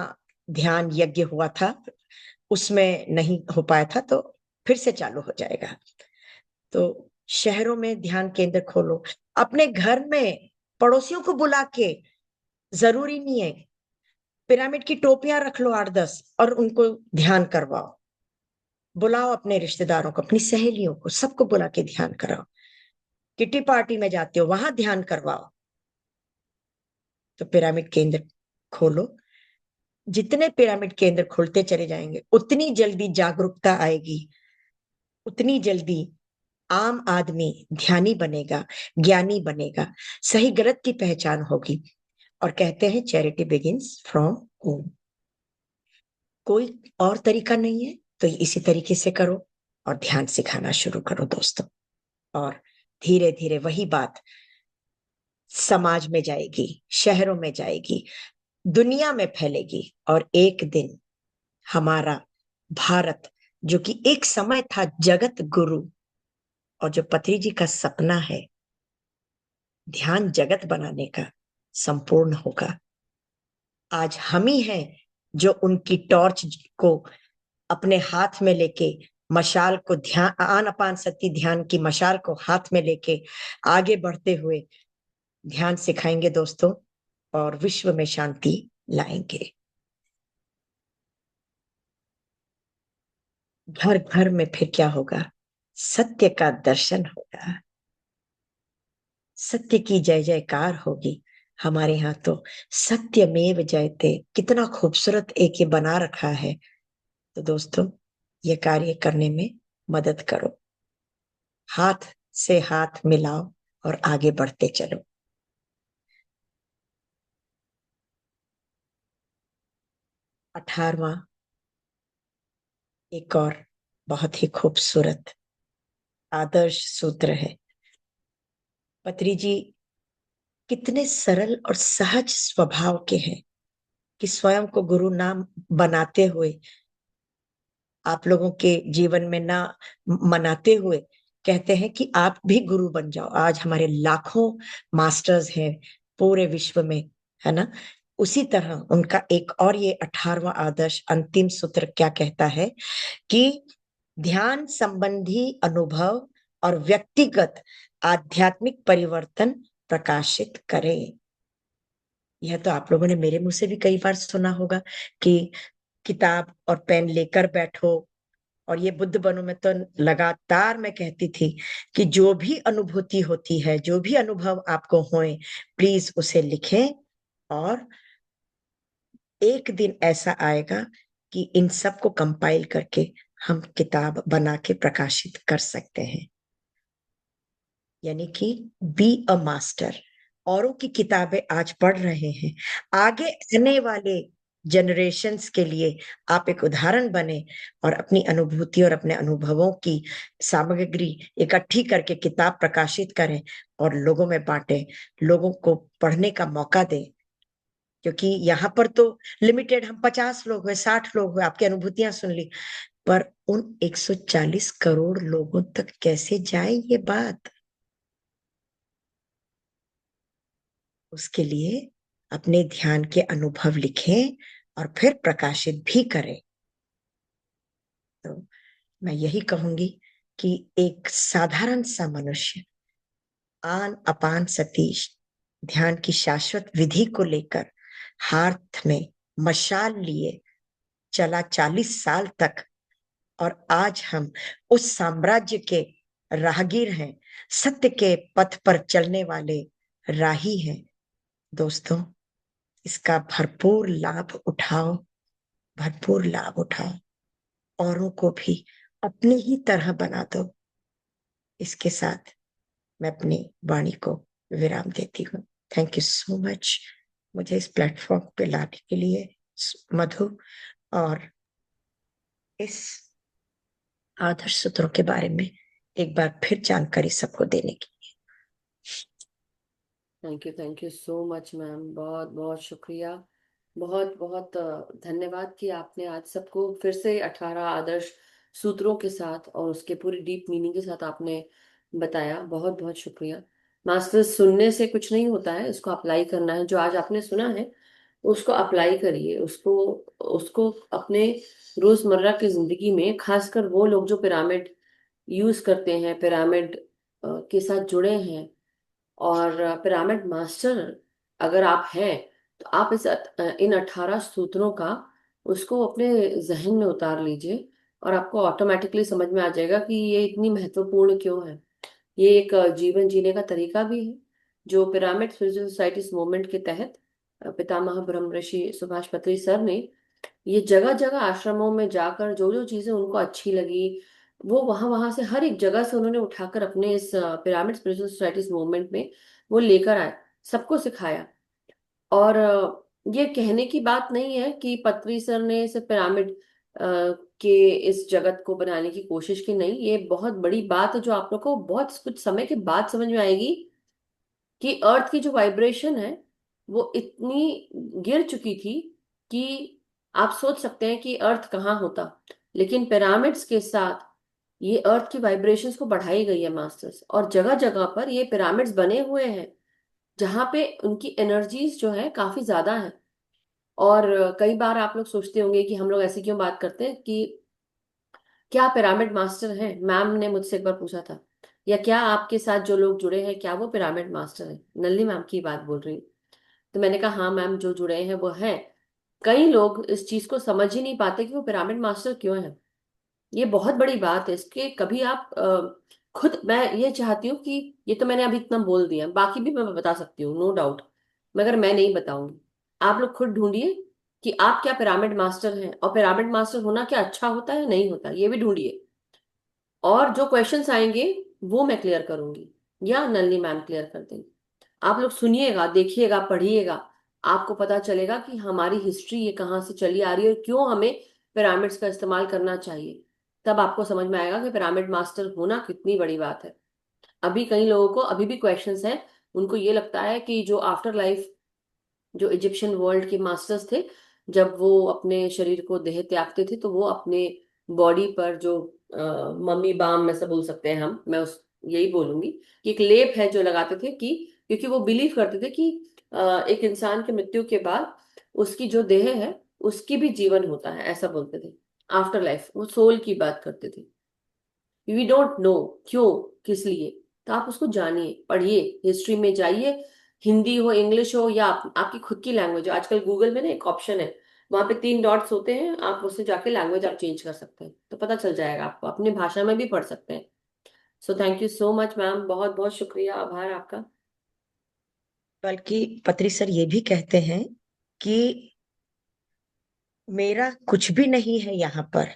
ध्यान यज्ञ हुआ था उसमें नहीं हो पाया था, तो फिर से चालू हो जाएगा। तो शहरों में ध्यान केंद्र खोलो, अपने घर में पड़ोसियों को बुला के, जरूरी नहीं है पिरामिड की टोपियां रख लो 8-10 और उनको ध्यान करवाओ। बुलाओ अपने रिश्तेदारों को, अपनी सहेलियों को, सबको बुला के ध्यान कराओ। किटी पार्टी में जाते हो, वहां ध्यान करवाओ। तो पिरामिड केंद्र खोलो। जितने पिरामिड केंद्र खुलते चले जाएंगे, उतनी जल्दी जागरूकता आएगी, उतनी जल्दी आम आदमी ध्यानी बनेगा, ज्ञानी बनेगा, सही गलत की पहचान होगी। और कहते हैं चैरिटी बिगिंस फ्रॉम होम। कोई और तरीका नहीं है, तो इसी तरीके से करो और ध्यान सिखाना शुरू करो दोस्तों। और धीरे धीरे वही बात समाज में जाएगी, शहरों में जाएगी, दुनिया में फैलेगी, और एक दिन हमारा भारत, जो कि एक समय था जगत गुरु, और जो पत्री जी का सपना है ध्यान जगत बनाने का, संपूर्ण होगा। आज हम ही हैं जो उनकी टॉर्च को अपने हाथ में लेके, मशाल को, ध्यान आनापान सती ध्यान की मशाल को हाथ में लेके आगे बढ़ते हुए ध्यान सिखाएंगे दोस्तों, और विश्व में शांति लाएंगे। घर घर में फिर क्या होगा, सत्य का दर्शन होगा, सत्य की जय जयकार होगी। हमारे यहाँ तो सत्यमेव जयते, कितना खूबसूरत एक ये बना रखा है। तो दोस्तों, ये कार्य करने में मदद करो, हाथ से हाथ मिलाओ और आगे बढ़ते चलो। 18वां एक और बहुत ही खूबसूरत आदर्श सूत्र है। पत्री जी कितने सरल और सहज स्वभाव के हैं, कि स्वयं को गुरु नाम बनाते हुए, आप लोगों के जीवन में ना मनाते हुए, कहते हैं कि आप भी गुरु बन जाओ। आज हमारे लाखों मास्टर्स हैं पूरे विश्व में, है ना। उसी तरह उनका एक और ये 18वां आदर्श अंतिम सूत्र क्या कहता है, कि ध्यान संबंधी अनुभव और व्यक्तिगत आध्यात्मिक परिवर्तन प्रकाशित करें। यह तो आप लोगों ने मेरे मुंह से भी कई बार सुना होगा कि किताब और पेन लेकर बैठो। और ये बुद्ध बनूं में तो लगातार मैं कहती थी कि जो भी अनुभूति होती है, जो भी अनुभव आपको होए, प्लीज उसे लिखें और एक दिन ऐसा आएगा कि इन सब को कंपाइल करके हम किताब बना के प्रकाशित कर सकते हैं। यानी कि बी अ मास्टर। औरों की किताबें आज पढ़ रहे हैं, आगे आने वाले जनरेशन्स के लिए आप एक उदाहरण बने और अपनी अनुभूति और अपने अनुभवों की सामग्री इकट्ठी करके किताब प्रकाशित करें और लोगों में बांटें, लोगों को पढ़ने का मौका दें। क्योंकि यहाँ पर तो लिमिटेड, हम 50 लोग हुए, 60 लोग हुए, आपकी अनुभूतियां सुन ली, पर उन 140 करोड़ लोगों तक कैसे जाए ये बात? उसके लिए अपने ध्यान के अनुभव लिखें और फिर प्रकाशित भी करें। तो मैं यही कहूंगी कि एक साधारण सा मनुष्य आन अपान सतीश ध्यान की शाश्वत विधि को लेकर हाथ में मशाल लिए चला 40 साल तक, और आज हम उस साम्राज्य के राहगीर हैं, सत्य के पथ पर चलने वाले राही हैं। दोस्तों, इसका भरपूर लाभ उठाओ, भरपूर लाभ उठाओ, औरों को भी अपनी ही तरह बना दो। इसके साथ मैं अपनी वाणी को विराम देती हूँ। थैंक यू सो मच मुझे इस प्लेटफॉर्म पे लाने के लिए मधु, और इस आदर्श सूत्रों के बारे में एक बार फिर जानकारी सबको देने की। Thank you so much ma'am, बहुत बहुत शुक्रिया। बहुत बहुत धन्यवाद कि आपने आज सबको फिर से 18 आदर्श सूत्रों के साथ और उसके पूरी डीप मीनिंग के साथ आपने बताया। बहुत बहुत शुक्रिया। मास्टर, सुनने से कुछ नहीं होता है, इसको अप्लाई करना है। जो आज आपने सुना है उसको अप्लाई करिए, उसको उसको अपने रोजमर्रा की जिंदगी में, खासकर वो लोग जो पिरामिड यूज करते हैं, पिरामिड के साथ जुड़े हैं, और पिरामिड मास्टर अगर आप हैं, तो आप इन 18 सूत्रों का उसको अपने जहन में उतार लीजिए और आपको ऑटोमेटिकली समझ में आ जाएगा कि ये इतनी महत्वपूर्ण क्यों है। ये एक जीवन जीने का तरीका भी है जो पिरामिड स्पिरिचुअल सोसाइटीज मूवमेंट के तहत पितामह ब्रह्म ऋषि सुभाष पत्री सर ने ये जगह जगह आश्रमों में जाकर जो जो चीजें उनको अच्छी लगी, वो वहां वहां से हर एक जगह से उन्होंने उठाकर अपने इस पिरामिड स्पिरिचुअल सोसाइटीज मूवमेंट में वो लेकर आए, सबको सिखाया। और ये कहने की बात नहीं है कि पत्री सर ने सिर्फ पिरामिड के इस जगत को बनाने की कोशिश की, नहीं, ये बहुत बड़ी बात है जो आप लोग को बहुत कुछ समय के बाद समझ में आएगी कि अर्थ की जो वाइब्रेशन है वो इतनी गिर चुकी थी कि आप सोच सकते हैं कि अर्थ कहाँ होता। लेकिन पिरामिड्स के साथ ये अर्थ की वाइब्रेशंस को बढ़ाई गई है मास्टर्स, और जगह जगह पर ये पिरामिड्स बने हुए हैं जहां पे उनकी एनर्जीज जो है काफी ज्यादा है। और कई बार आप लोग सोचते होंगे कि हम लोग ऐसे क्यों बात करते हैं कि क्या पिरामिड मास्टर हैं, मैम ने मुझसे एक बार पूछा था, या क्या आपके साथ जो लोग जुड़े हैं क्या वो पिरामिड मास्टर है? नल्ली मैम की बात बोल रही हूँ। तो मैंने कहा हाँ मैम, जो जुड़े हैं वो हैं। कई लोग इस चीज को समझ ही नहीं पाते कि वो पिरामिड मास्टर क्यों है। ये बहुत बड़ी बात है, इसके कभी आप खुद, मैं ये चाहती हूँ कि ये तो मैंने अभी इतना बोल दिया, बाकी भी मैं बता सकती हूँ नो डाउट, मगर मैं नहीं बताऊंगी। आप लोग खुद ढूंढिए कि आप क्या पिरामिड मास्टर हैं, और पिरामिड मास्टर होना क्या अच्छा होता है नहीं होता, ये भी ढूंढिए। और जो क्वेश्चंस आएंगे वो मैं क्लियर करूंगी या नलिनी मैम क्लियर कर देंगी। आप लोग सुनिएगा, देखिएगा, पढ़िएगा, आपको पता चलेगा कि हमारी हिस्ट्री ये कहाँ से चली आ रही है और क्यों हमें पिरामिड्स का इस्तेमाल करना चाहिए। तब आपको समझ में आएगा कि पिरामिड मास्टर होना कितनी बड़ी बात है। अभी कई लोगों को अभी भी क्वेश्चंस हैं, उनको ये लगता है कि जो आफ्टर लाइफ, जो इजिप्शियन वर्ल्ड के मास्टर्स थे, जब वो अपने शरीर को देह त्यागते थे तो वो अपने बॉडी पर जो मम्मी बाम में से बोल सकते हैं हम, मैं उस यही बोलूंगी कि एक लेप है जो लगाते थे, कि क्योंकि वो बिलीव करते थे कि एक इंसान की मृत्यु के बाद उसकी जो देह है उसकी भी जीवन होता है, ऐसा बोलते थे। आफ्टर लाइफ, वो सोल की बात करते थे। वी डोंट नो क्यों, किस लिए। तो आप उसको जानिए, पढ़िए, हिस्ट्री में जाइए, हिंदी हो, इंग्लिश हो, या आपकी खुद की लैंग्वेज हो। आजकल गूगल में ना एक ऑप्शन है, वहां पे 3 डॉट्स होते हैं, आप उससे जाके लैंग्वेज आप चेंज कर सकते हैं, तो पता चल जाएगा आपको, अपनी भाषा में भी पढ़ सकते हैं। So thank you so much ma'am, बहुत बहुत शुक्रिया, आभार आपका। बल्कि पत्री सर ये भी कहते हैं कि मेरा कुछ भी नहीं है यहाँ पर।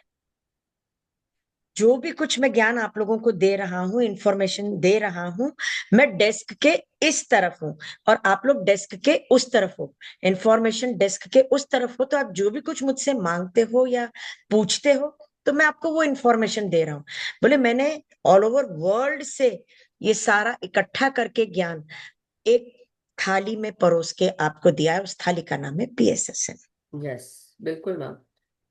जो भी कुछ मैं ज्ञान आप लोगों को दे रहा हूँ, इंफॉर्मेशन दे रहा हूँ, मैं डेस्क के इस तरफ हूँ और आप लोग डेस्क के उस तरफ हो, इंफॉर्मेशन डेस्क के उस तरफ हो। तो आप जो भी कुछ मुझसे मांगते हो या पूछते हो, तो मैं आपको वो इंफॉर्मेशन दे रहा हूँ। बोले मैंने ऑल ओवर वर्ल्ड से ये सारा इकट्ठा करके ज्ञान एक थाली में परोस के आपको दिया है। उस थाली का नाम है PSSM। यस, बिल्कुल मैम।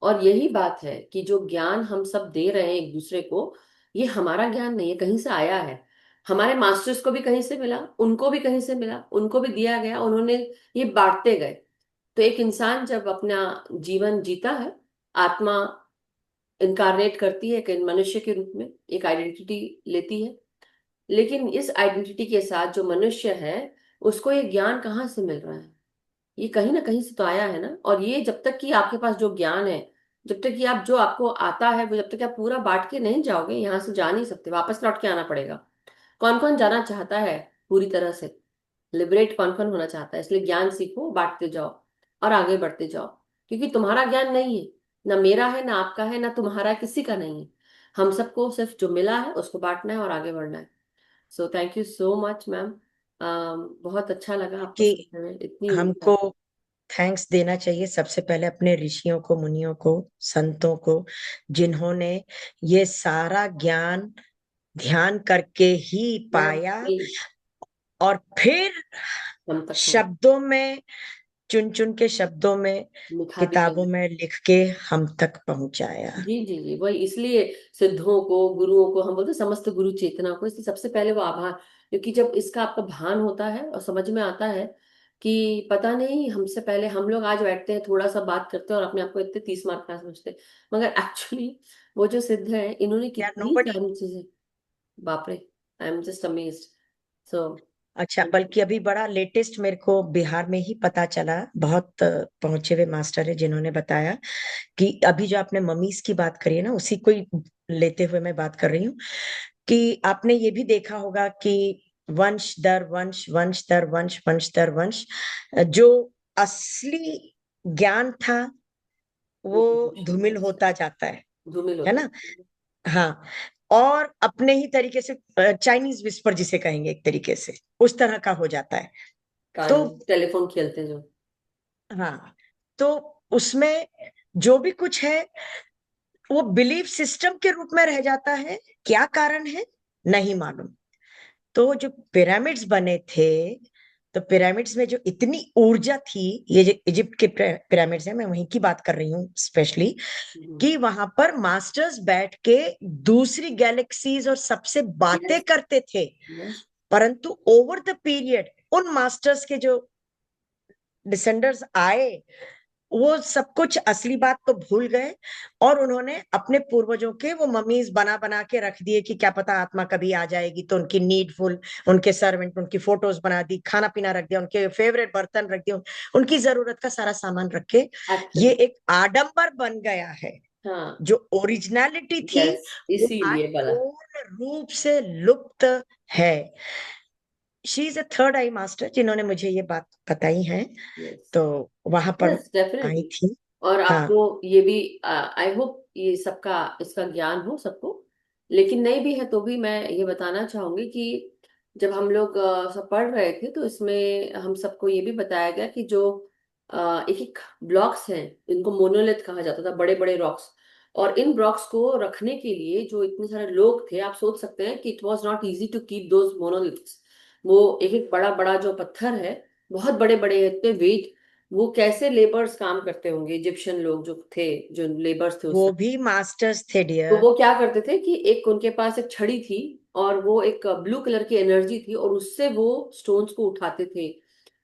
और यही बात है कि जो ज्ञान हम सब दे रहे हैं एक दूसरे को, ये हमारा ज्ञान नहीं है, कहीं से आया है। हमारे मास्टर्स को भी कहीं से मिला, उनको भी कहीं से मिला, उनको भी दिया गया, उन्होंने ये बांटते गए। तो एक इंसान जब अपना जीवन जीता है, आत्मा इनकारनेट करती है एक मनुष्य के रूप में, एक आइडेंटिटी लेती है। लेकिन इस आइडेंटिटी के साथ जो मनुष्य है, उसको ये ज्ञान कहाँ से मिल रहा है? ये कहीं ना कहीं से तो आया है ना। और ये जब तक कि आपके पास जो ज्ञान है, जब तक कि आप जो आपको आता है वो, जब तक कि आप पूरा बांट के नहीं जाओगे, यहाँ से जा नहीं सकते, वापस लौट के आना पड़ेगा। कौन कौन जाना चाहता है पूरी तरह से लिबरेट? कौन कौन होना चाहता है? इसलिए ज्ञान सीखो, बांटते जाओ और आगे बढ़ते जाओ। क्योंकि तुम्हारा ज्ञान नहीं है, ना मेरा है, ना आपका है, ना तुम्हारा, किसी का नहीं है। हम सबको सिर्फ जो मिला है उसको बांटना है और आगे बढ़ना है। So thank you so much ma'am. बहुत अच्छा लगा आपको कि सुनने में, इतनी ऊर्जा। हमको थैंक्स देना चाहिए सबसे पहले अपने ऋषियों को, मुनियों को, संतों को, जिन्होंने ये सारा ज्ञान ध्यान करके ही पाया और फिर हम तक पहुंच शब्दों में, चुन चुन के शब्दों में, लिखा भी किताबों गया। में लिख के हम तक पहुंचाया। जी जी जी, वही इसलिए सिद्धों को, गुरुओं को हम बोलते हैं, समस्त गुरु चेतना को। इसलिए सबसे पहले वो आभार। क्योंकि जब इसका आपका भान होता है और समझ में आता है कि पता नहीं, हमसे पहले हम लोग आज बैठते हैं, थोड़ा सा बात करते हैं और अपने आप को इतने 30 मार्क का समझते हैं। मगर एक्चुअली वो जो सिद्ध है, इन्होंने या कितनी नोबडी। सारी चीजें, बाप रे, आई एम जस्ट अमेज्ड। सो अच्छा, बल्कि अभी बड़ा लेटेस्ट मेरे को बिहार में ही पता चला, बहुत पहुंचे हुए मास्टर है जिन्होंने बताया कि अभी जो आपने ममीज की बात करी है ना, उसी को ही लेते हुए मैं बात कर रही हूँ कि आपने ये भी देखा होगा कि वंश दर वंश, वंश दर वंश, वंश दर वंश, जो असली ज्ञान था वो धूमिल होता जाता धूमिल है होता ना। है। हाँ, और अपने ही तरीके से चाइनीज विस्पर जिसे कहेंगे एक तरीके से, उस तरह का हो जाता है। कान तो टेलीफोन खेलते हैं जो। हाँ, तो उसमें जो भी कुछ है वो बिलीफ सिस्टम के रूप में रह जाता है। क्या कारण है नहीं मालूम। तो जो पिरामिड्स बने थे, तो पिरामिड्स में जो इतनी ऊर्जा थी, ये जो इजिप्ट के पिरामिड्स है, मैं वहीं की बात कर रही हूँ स्पेशली, कि वहां पर मास्टर्स बैठ के दूसरी गैलेक्सीज और सबसे बातें यस करते थे। यस। परंतु ओवर द पीरियड उन मास्टर्स के जो डिसेंडर्स आए, वो सब कुछ असली बात तो भूल गए और उन्होंने अपने पूर्वजों के वो ममीज बना बना के रख दिए कि क्या पता आत्मा कभी आ जाएगी तो उनकी नीडफुल, उनके सर्वेंट, उनकी फोटोज बना दी, खाना पीना रख दिया, उनके फेवरेट बर्तन रख दिए, उनकी जरूरत का सारा सामान रख के। ये एक्चुअली एक आडंबर बन गया है। हाँ। जो ओरिजिनलिटी थी यस, वो आज इसीलिए बोला। पूर्ण रूप से लुप्त है। She is a third I master जिन्होंने मुझे ये बात बताई है, यस तो वहां पर यस, आई डेफिनेटली। थी। और हाँ, आपको ये भी, आई होप ये सबका, इसका ज्ञान हो सबको। लेकिन नहीं भी है तो भी मैं ये बताना चाहूंगी कि जब हम लोग सब पढ़ रहे थे, तो इसमें हम सबको ये भी बताया गया कि जो एक एक ब्लॉक्स हैं, इनको मोनोलिथ कहा जाता था, बड़े बड़े रॉक्स। और इन ब्लॉक्स को रखने के लिए जो इतने सारे लोग थे, आप सोच सकते हैं कि it was not easy to keep those monoliths. वो एक एक बड़ा बड़ा जो पत्थर है, बहुत बड़े बड़े, इतने वेट, वो कैसे लेबर्स काम करते होंगे, इजिप्शियन लोग जो थे, जो लेबर्स थे उस वो समय। भी मास्टर्स थे तो डियर। वो क्या करते थे कि एक उनके पास एक छड़ी थी, और वो एक ब्लू कलर की एनर्जी थी, और उससे वो स्टोन्स को उठाते थे,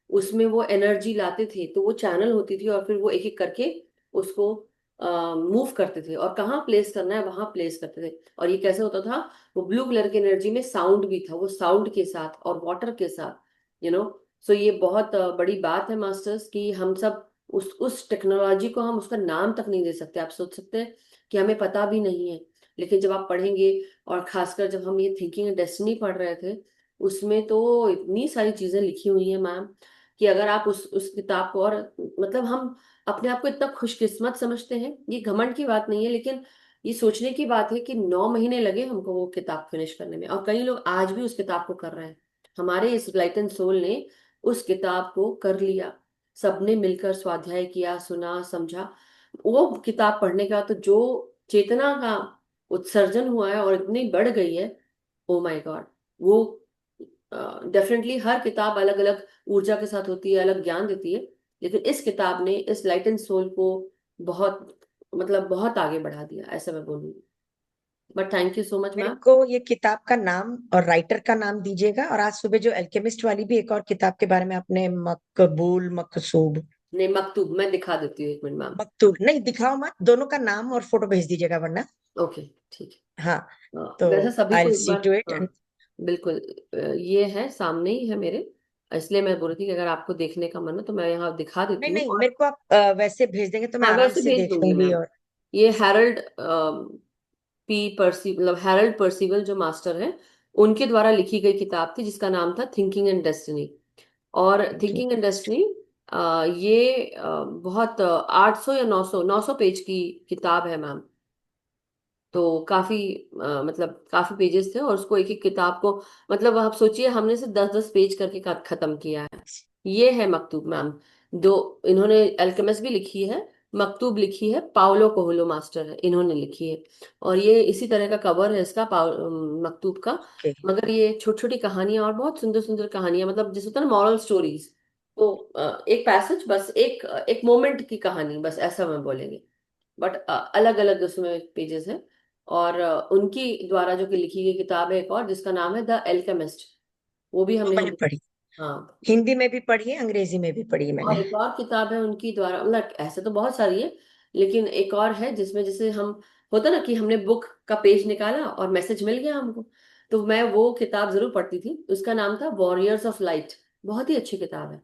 उसमें वो एनर्जी लाते थे, तो वो चैनल होती थी, और फिर वो एक एक करके उसको मूव करते थे, और कहाँ प्लेस करना है वहां प्लेस करते थे। और ये कैसे होता था? वो ब्लू कलर की एनर्जी में साउंड भी था, वो साउंड के साथ और वाटर के साथ, सो ये बहुत बड़ी बात है मास्टर्स, कि हम सब उस टेक्नोलॉजी को, हम उसका नाम तक नहीं दे सकते। आप सोच सकते हैं कि हमें पता भी नहीं है। लेकिन जब आप पढ़ेंगे, और खासकर जब हम ये थिंकिंग एंड डेस्टिनी पढ़ रहे थे, उसमें तो इतनी सारी चीजें लिखी हुई हैं मैम, कि अगर आप उस किताब को, और मतलब हम अपने आप को इतना खुशकिस्मत समझते हैं, ये घमंड की बात नहीं है, लेकिन ये सोचने की बात है कि 9 महीने लगे हमको वो किताब फिनिश करने में, और कई लोग आज भी उस किताब को कर रहे हैं। हमारे इस लाइट एंड सोल ने उस किताब को कर लिया, सबने मिलकर स्वाध्याय किया, सुना, समझा। वो किताब पढ़ने के बाद तो जो चेतना का उत्सर्जन हुआ है और इतनी बढ़ गई है, ओ माय गॉड। वो डेफिनेटली हर किताब अलग अलग ऊर्जा के साथ होती है, अलग ज्ञान देती है, लेकिन इस किताब ने इस लाइट एंड सोल को बहुत, मतलब बहुत आगे बढ़ा दिया, ऐसा मैं बोलूंगी। But thank you so much मेरे मैम। को ये किताब का नाम और राइटर का नाम दीजिएगा, और आज सुबह जो अल्केमिस्ट वाली भी एक और किताब के बारे में आपने, मकबूल मकसूब, नहीं, मकतूब मैं दिखा देती हूँ, एक मिनट मैम। मकतूब नहीं, दिखाओ मत, दोनों का नाम और फोटो भेज दीजिएगा वरना। ओके, ठीक हाँ, है। तो वैसे सभी आई को विल एक सी बार, टू हाँ इट। बिल्कुल, ये है सामने ही है मेरे, इसलिए मैं बोल रही थी कि अगर आपको देखने का मन हो तो मैं यहाँ दिखा देती नहीं हूँ। नहीं, और मेरे को आप वैसे भेज देंगे तो मैं हाँ आराम वैसे से भेज देख दूंगी लूंगी। मैम। और ये हैरल्ड पी पर्सी मतलब हैरल्ड पर्सिवल जो मास्टर है, उनके द्वारा लिखी गई किताब थी जिसका नाम था थिंकिंग एंड डेस्टिनी। और ओके, थिंकिंग एंड डेस्टिनी ये बहुत 800 या 900 पेज की किताब है मैम। तो काफी मतलब काफी पेजेस थे, और उसको एक एक किताब को, मतलब आप सोचिए हमने से 10-10 पेज करके खत्म किया है। ये है मकतूब मैम। दो, इन्होंने अल्केमिस्ट भी लिखी है, मकतूब लिखी है, पाउलो कोहलो मास्टर है, इन्होंने लिखी है। और ये इसी तरह का कवर है इसका, मकतूब का। ओके। मगर ये छोटी छोटी कहानियां और बहुत सुंदर सुंदर कहानियां, मतलब जैसे होता है ना मॉरल स्टोरीज, तो एक पैसेज, बस एक एक मोमेंट की कहानी, बस ऐसा मैं बोलेंगे। बट अलग अलग उसमें पेजेस हैं। और उनकी द्वारा जो कि लिखी गई किताब है एक और, जिसका नाम है द एल्केमिस्ट, वो भी वो हमने मैंने हम, पढ़ी, हाँ। हिंदी में भी पढ़ी है, अंग्रेजी में भी पढ़ी है और मैंने। एक और किताब है उनकी द्वारा, मतलब ऐसे तो बहुत सारी है, लेकिन एक और है जिसमें जैसे हम, होता ना कि हमने बुक का पेज निकाला और मैसेज मिल गया हमको, तो मैं वो किताब जरूर पढ़ती थी। उसका नाम था वॉरियर्स ऑफ लाइट। बहुत ही अच्छी किताब है।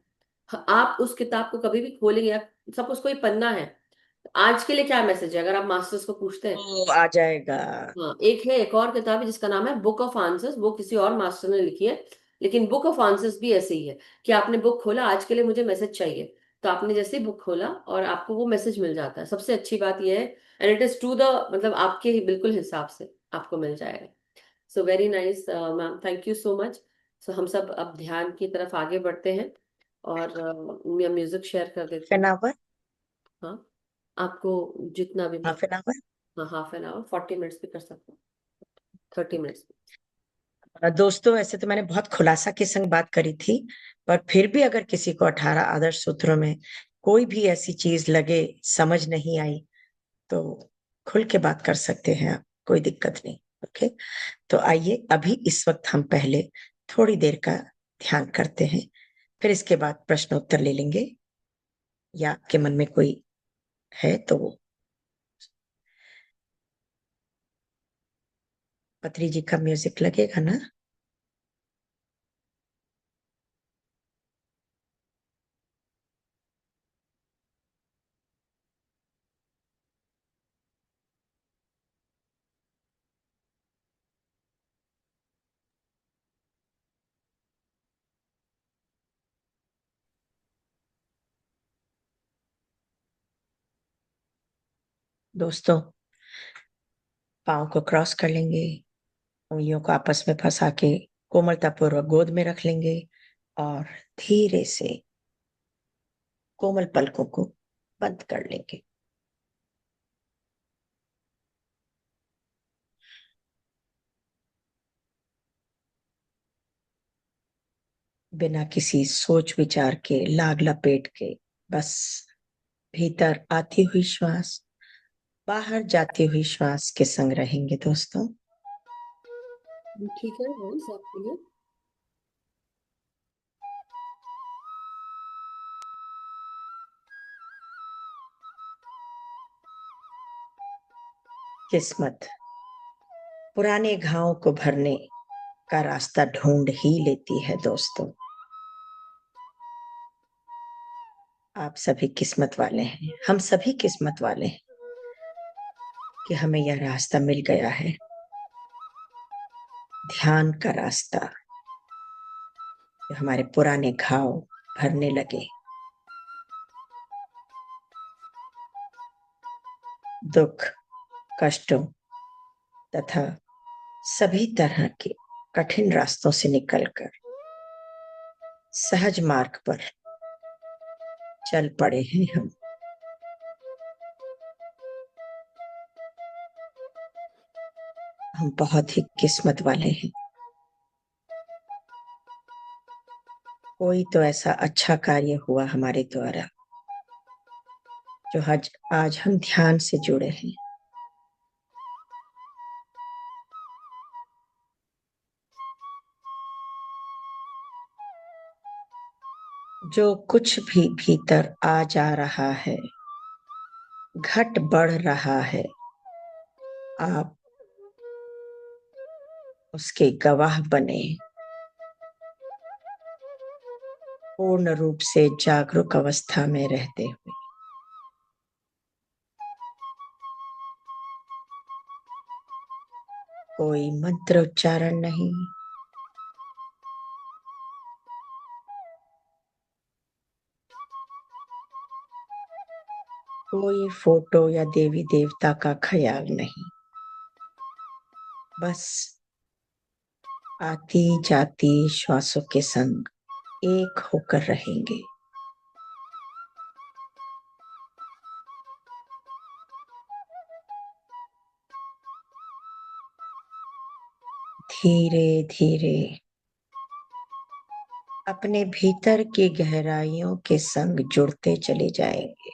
आप उस किताब को कभी भी खोलेंगे, सपोज कोई पन्ना है, आज के लिए क्या मैसेज है, अगर आप मास्टर्स को पूछते हैं। वो आ जाएगा। हाँ, एक है, एक और किताब है जिसका नाम है बुक ऑफ आंसर्स, वो किसी और मास्टर ने लिखी है। लेकिन बुक ऑफ आंसर्स भी ऐसे ही है कि आपने बुक खोला, आज के लिए मुझे मैसेज चाहिए, तो आपने जैसे ही बुक खोला और आपको वो मैसेज मिल जाता है। सबसे अच्छी बात यह है, and it is to the, मतलब आपके ही बिल्कुल हिसाब से आपको मिल जाएगा। So very nice ma'am, thank you so much. So हम सब अब ध्यान की तरफ आगे बढ़ते हैं, और मैं म्यूजिक शेयर कर हाफ देती एन हूँ। आवर, हाँ, आपको जितना भी हाफ मतलब, एन आवर। हाँ, हाफ एन आवर, 40 मिनट्स भी कर सकते हो, 30 मिनट्स। दोस्तों, ऐसे तो मैंने बहुत खुलासा के संग बात करी थी, पर फिर भी अगर किसी को 18 आदर्श सूत्रों में कोई भी ऐसी चीज लगे, समझ नहीं आई, तो खुल के बात कर सकते हैं आप, कोई दिक्कत नहीं। ओके, तो आइए अभी इस वक्त हम पहले थोड़ी देर का ध्यान करते हैं, फिर इसके बाद प्रश्न उत्तर ले लेंगे, या आपके मन में कोई है तो वो। पत्री जी का म्यूजिक लगेगा ना? दोस्तों, पाँव को क्रॉस कर लेंगे, उंगलियों को आपस में फंसा के कोमलतापूर्वक गोद में रख लेंगे, और धीरे से कोमल पलकों को बंद कर लेंगे। बिना किसी सोच विचार के, लाग लपेट के, बस भीतर आती हुई श्वास, बाहर जाती हुई श्वास के संग रहेंगे दोस्तों। ठीक है वॉइस आपके लिए। किस्मत पुराने घावों को भरने का रास्ता ढूंढ ही लेती है दोस्तों। आप सभी किस्मत वाले हैं, हम सभी किस्मत वाले हैं कि हमें यह रास्ता मिल गया है, ध्यान का रास्ता। हमारे पुराने घाव भरने लगे। दुख, कष्टों तथा सभी तरह के कठिन रास्तों से निकलकर सहज मार्ग पर चल पड़े हैं हम। हम बहुत ही किस्मत वाले हैं। कोई तो ऐसा अच्छा कार्य हुआ हमारे द्वारा जो आज हम ध्यान से जुड़े हैं। जो कुछ भी भीतर आ जा रहा है, घट बढ़ रहा है, आप उसके गवाह बने, पूर्ण रूप से जागरूक अवस्था में रहते हुए। कोई मंत्र उच्चारण नहीं, कोई फोटो या देवी देवता का ख्याल नहीं। बस आती जाती श्वासों के संग एक होकर रहेंगे। धीरे धीरे अपने भीतर की गहराइयों के संग जुड़ते चले जाएंगे,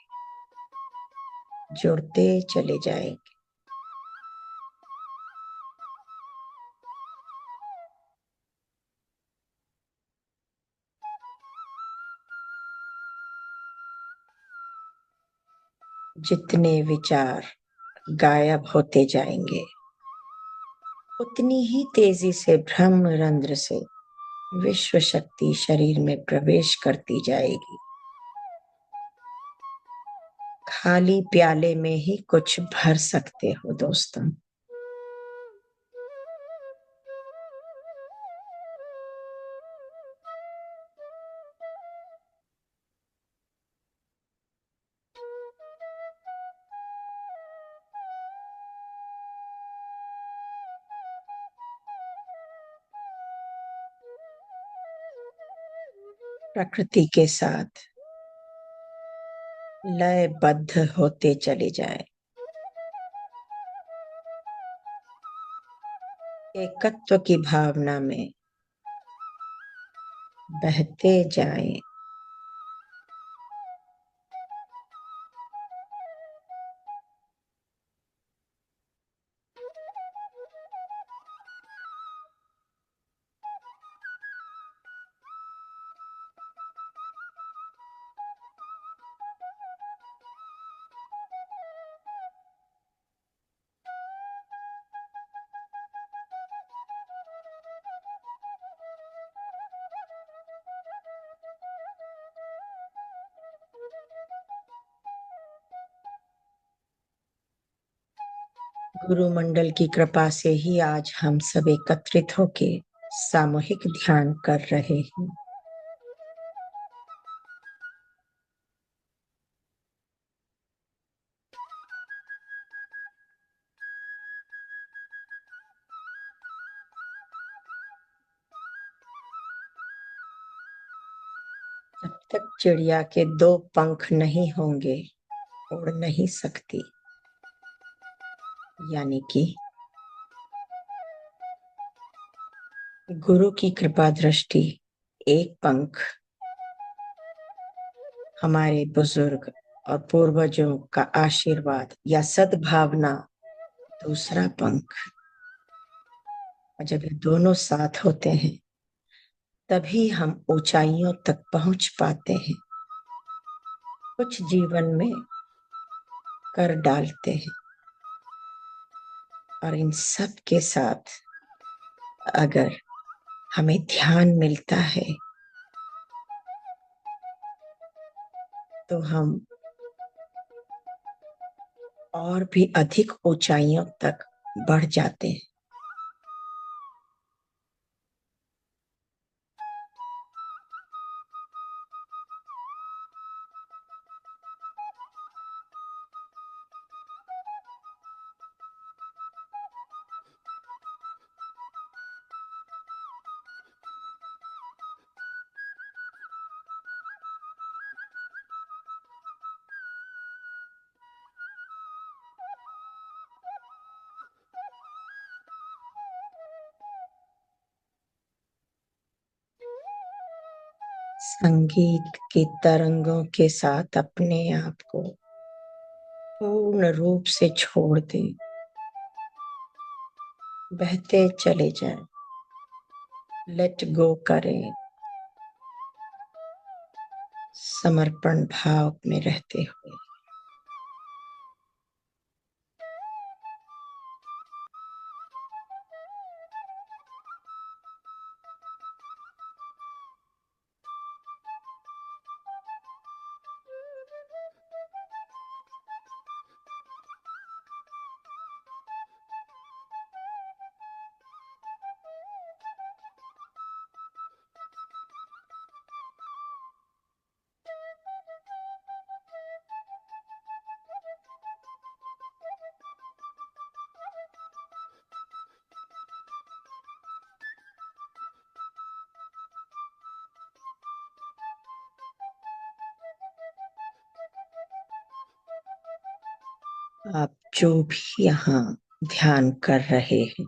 जुड़ते चले जाएंगे। जितने विचार गायब होते जाएंगे, उतनी ही तेजी से ब्रह्म रंध्र से विश्व शक्ति शरीर में प्रवेश करती जाएगी। खाली प्याले में ही कुछ भर सकते हो दोस्तों। प्रकृति के साथ लयबद्ध होते चले जाए, एकत्व की भावना में बहते जाएं। गुरु मंडल की कृपा से ही आज हम सब एकत्रित होके सामूहिक ध्यान कर रहे हैं। जब तक चिड़िया के दो पंख नहीं होंगे, उड़ नहीं सकती। यानी कि गुरु की कृपा दृष्टि एक पंख, हमारे बुजुर्ग और पूर्वजों का आशीर्वाद या सद्भावना दूसरा पंख। और जब ये दोनों साथ होते हैं, तभी हम ऊंचाइयों तक पहुंच पाते हैं, कुछ जीवन में कर डालते हैं। और इन सब के साथ अगर हमें ध्यान मिलता है तो हम और भी अधिक ऊंचाइयों तक बढ़ जाते हैं। संगीत की तरंगों के साथ अपने आप को पूर्ण रूप से छोड़ दे, बहते चले जाए, लेट गो करें, समर्पण भाव में रहते हुए। आप जो भी यहाँ ध्यान कर रहे हैं,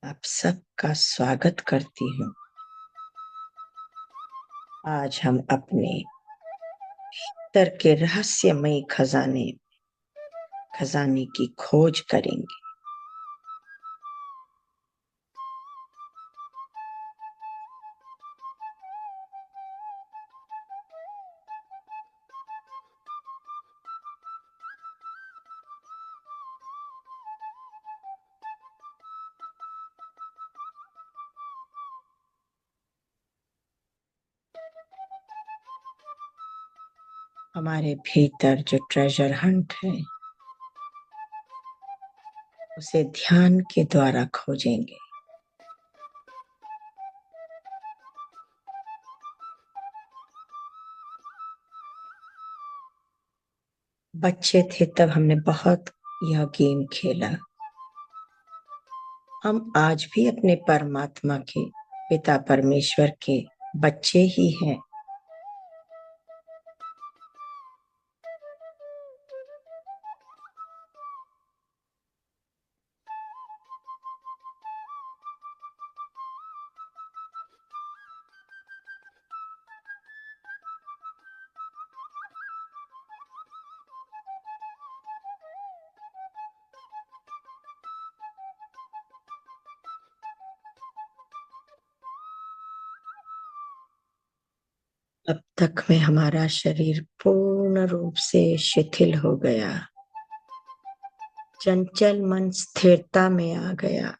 आप सबका स्वागत करती हूँ। आज हम अपने भीतर के रहस्यमयी खजाने की खोज करेंगे। हमारे भीतर जो ट्रेजर हंट है, उसे ध्यान के द्वारा खोजेंगे। बच्चे थे तब हमने बहुत यह गेम खेला। हम आज भी अपने परमात्मा के, पिता परमेश्वर के बच्चे ही हैं। अब तक में हमारा शरीर पूर्ण रूप से शिथिल हो गया, चंचल मन स्थिरता में आ गया।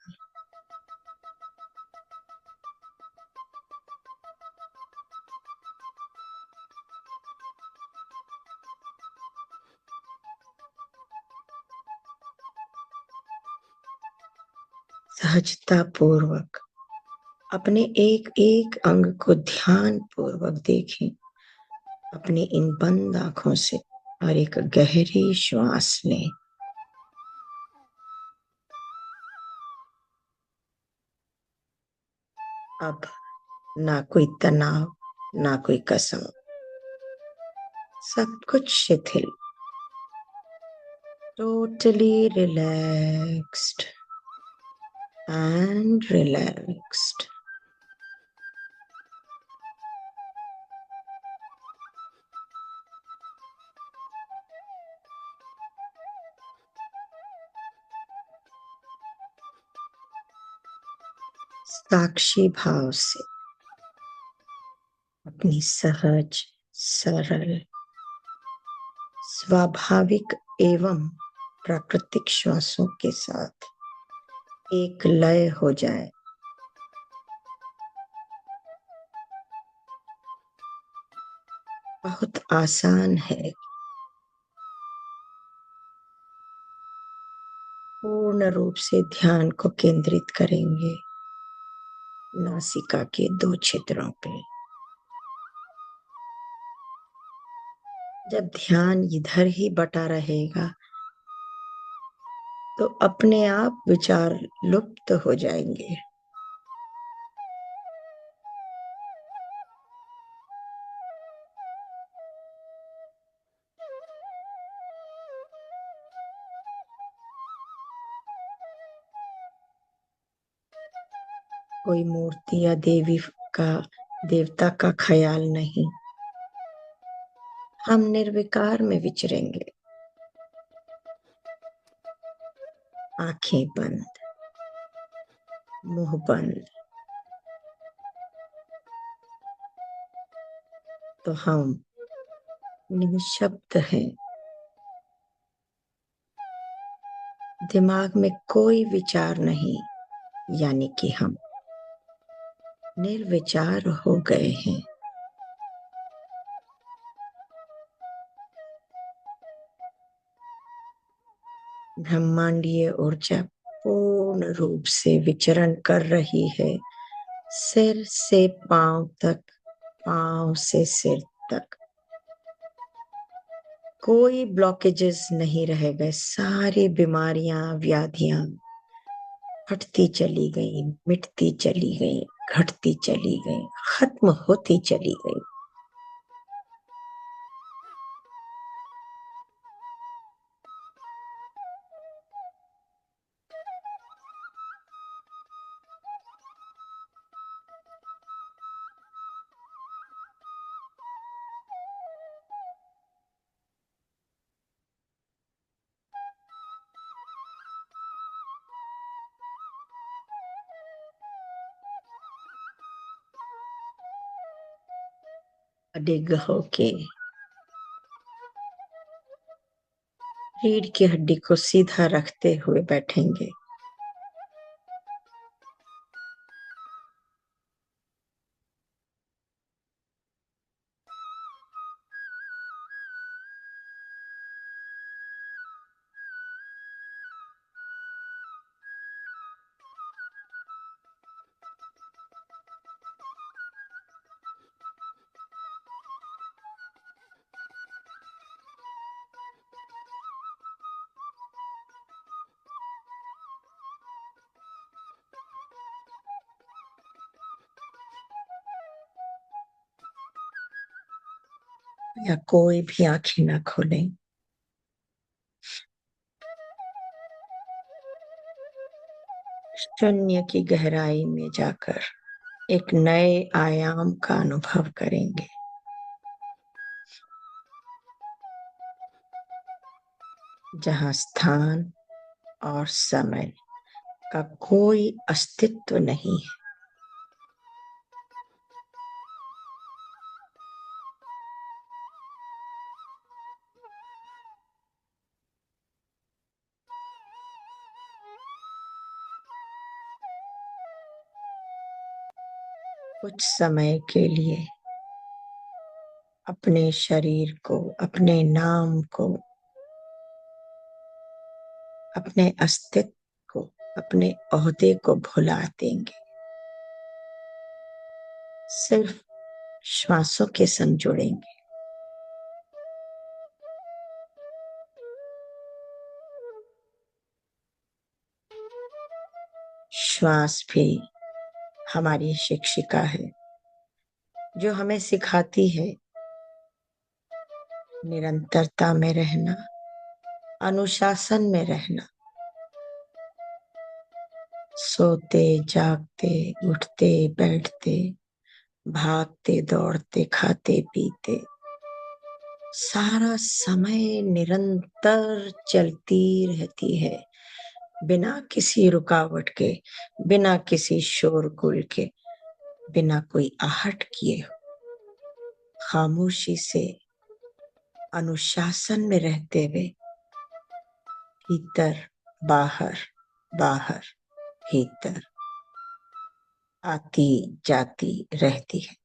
सहजता पूर्वक अपने एक एक अंग को ध्यान पूर्वक देखें, अपनी इन बंद आंखों से, और एक गहरी श्वास लें। अब ना कोई तनाव, ना कोई कसम, सब कुछ शिथिल, टोटली रिलैक्स्ड एंड रिलैक्स्ड। साक्षी भाव से अपनी सहज, सरल, स्वाभाविक एवं प्राकृतिक श्वासों के साथ एक लय हो जाए। बहुत आसान है। पूर्ण रूप से ध्यान को केंद्रित करेंगे नासिका के 2 छिद्रों पे। जब ध्यान इधर ही बटा रहेगा तो अपने आप विचार लुप्त हो जाएंगे। कोई मूर्ति या देवी का देवता का ख्याल नहीं, हम निर्विकार में विचरेंगे, आंखें बंद, मुंह बंद, तो हम निशब्द हैं। दिमाग में कोई विचार नहीं, यानी कि हम निर्विचार हो गए हैं। ब्रह्मांडीय ऊर्जा पूर्ण रूप से विचरण कर रही है, सिर से पांव तक, पांव से सिर तक। कोई ब्लॉकेजेस नहीं रह गए, सारी बीमारियां, व्याधियां हटती चली गई, मिटती चली गई, घटती चली गई, खत्म होती चली गई। अडिग होके रीढ़ की हड्डी को सीधा रखते हुए बैठेंगे। या कोई भी आंखें ना खोलें। शून्य की गहराई में जाकर एक नए आयाम का अनुभव करेंगे। जहां स्थान और समय का कोई अस्तित्व नहीं है। कुछ समय के लिए अपने शरीर को, अपने नाम को, अपने अस्तित्व को, अपने ओहदे को भुला देंगे। सिर्फ श्वासों के संग जुड़ेंगे। श्वास भी हमारी शिक्षिका है, जो हमें सिखाती है निरंतरता में रहना, अनुशासन में रहना। सोते जागते, उठते बैठते, भागते दौड़ते, खाते पीते, सारा समय निरंतर चलती रहती है, बिना किसी रुकावट के, बिना किसी शोरगुल के, बिना कोई आहट किए। खामोशी से अनुशासन में रहते हुए भीतर बाहर, बाहर भीतर आती जाती रहती है।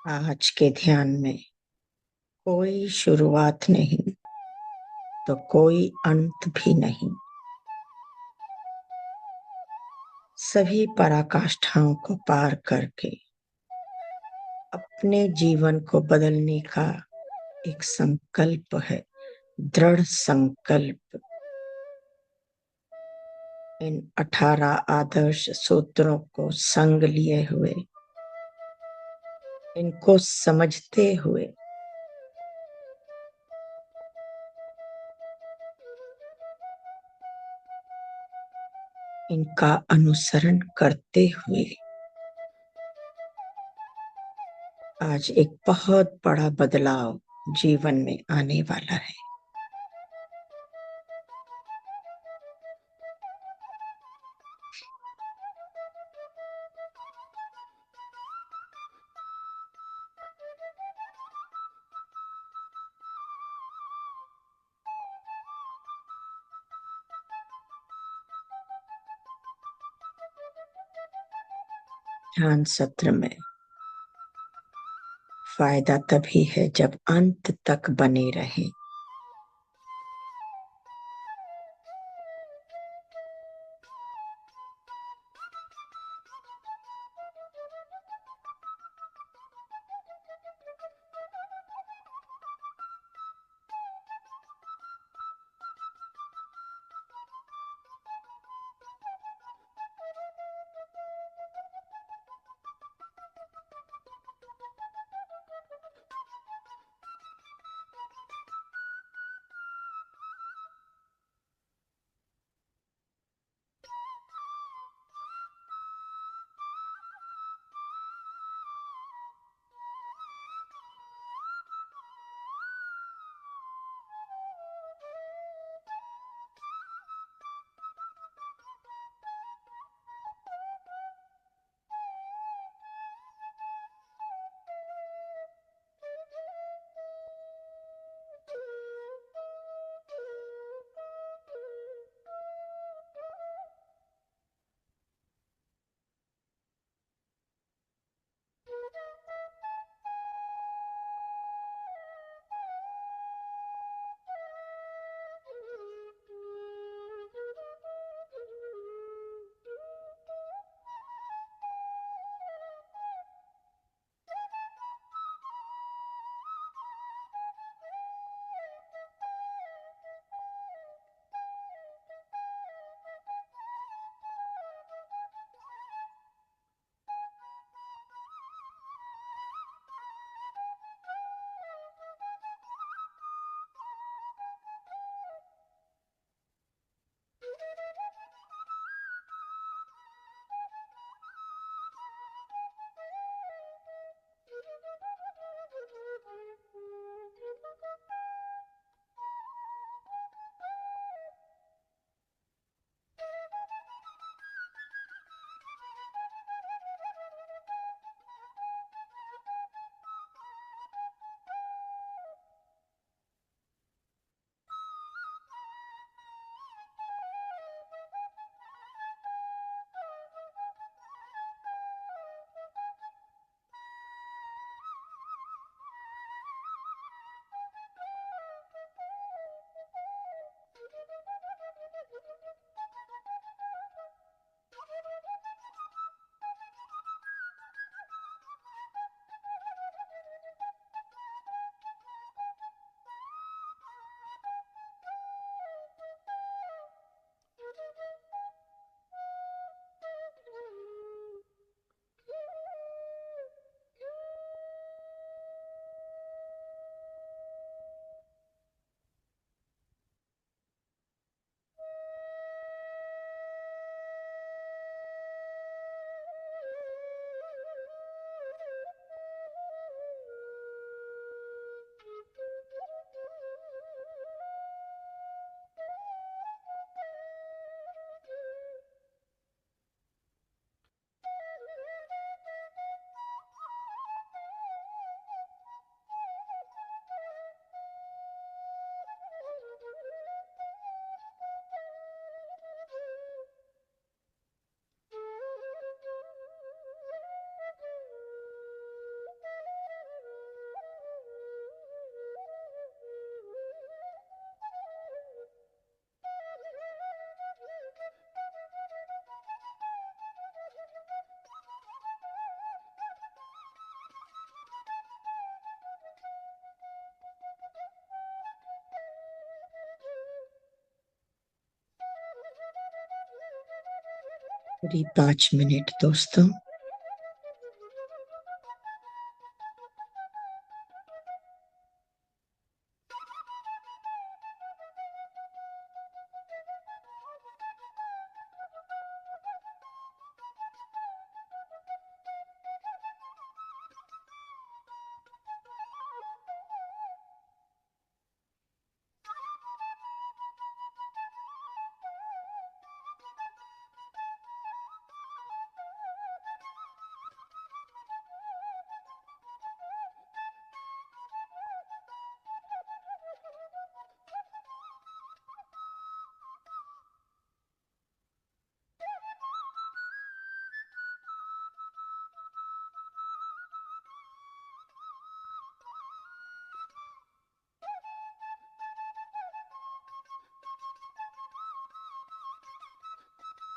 आज के ध्यान में कोई शुरुआत नहीं तो कोई अंत भी नहीं। सभी पराकाष्ठाओं को पार करके अपने जीवन को बदलने का एक संकल्प है, दृढ़ संकल्प। इन 18 आदर्श सूत्रों को संग लिए हुए, इनको समझते हुए, इनका अनुसरण करते हुए आज एक बहुत बड़ा बदलाव जीवन में आने वाला है। ध्यान सत्र में फायदा तभी है जब अंत तक बने रहे। करीब 5 मिनट दोस्तों।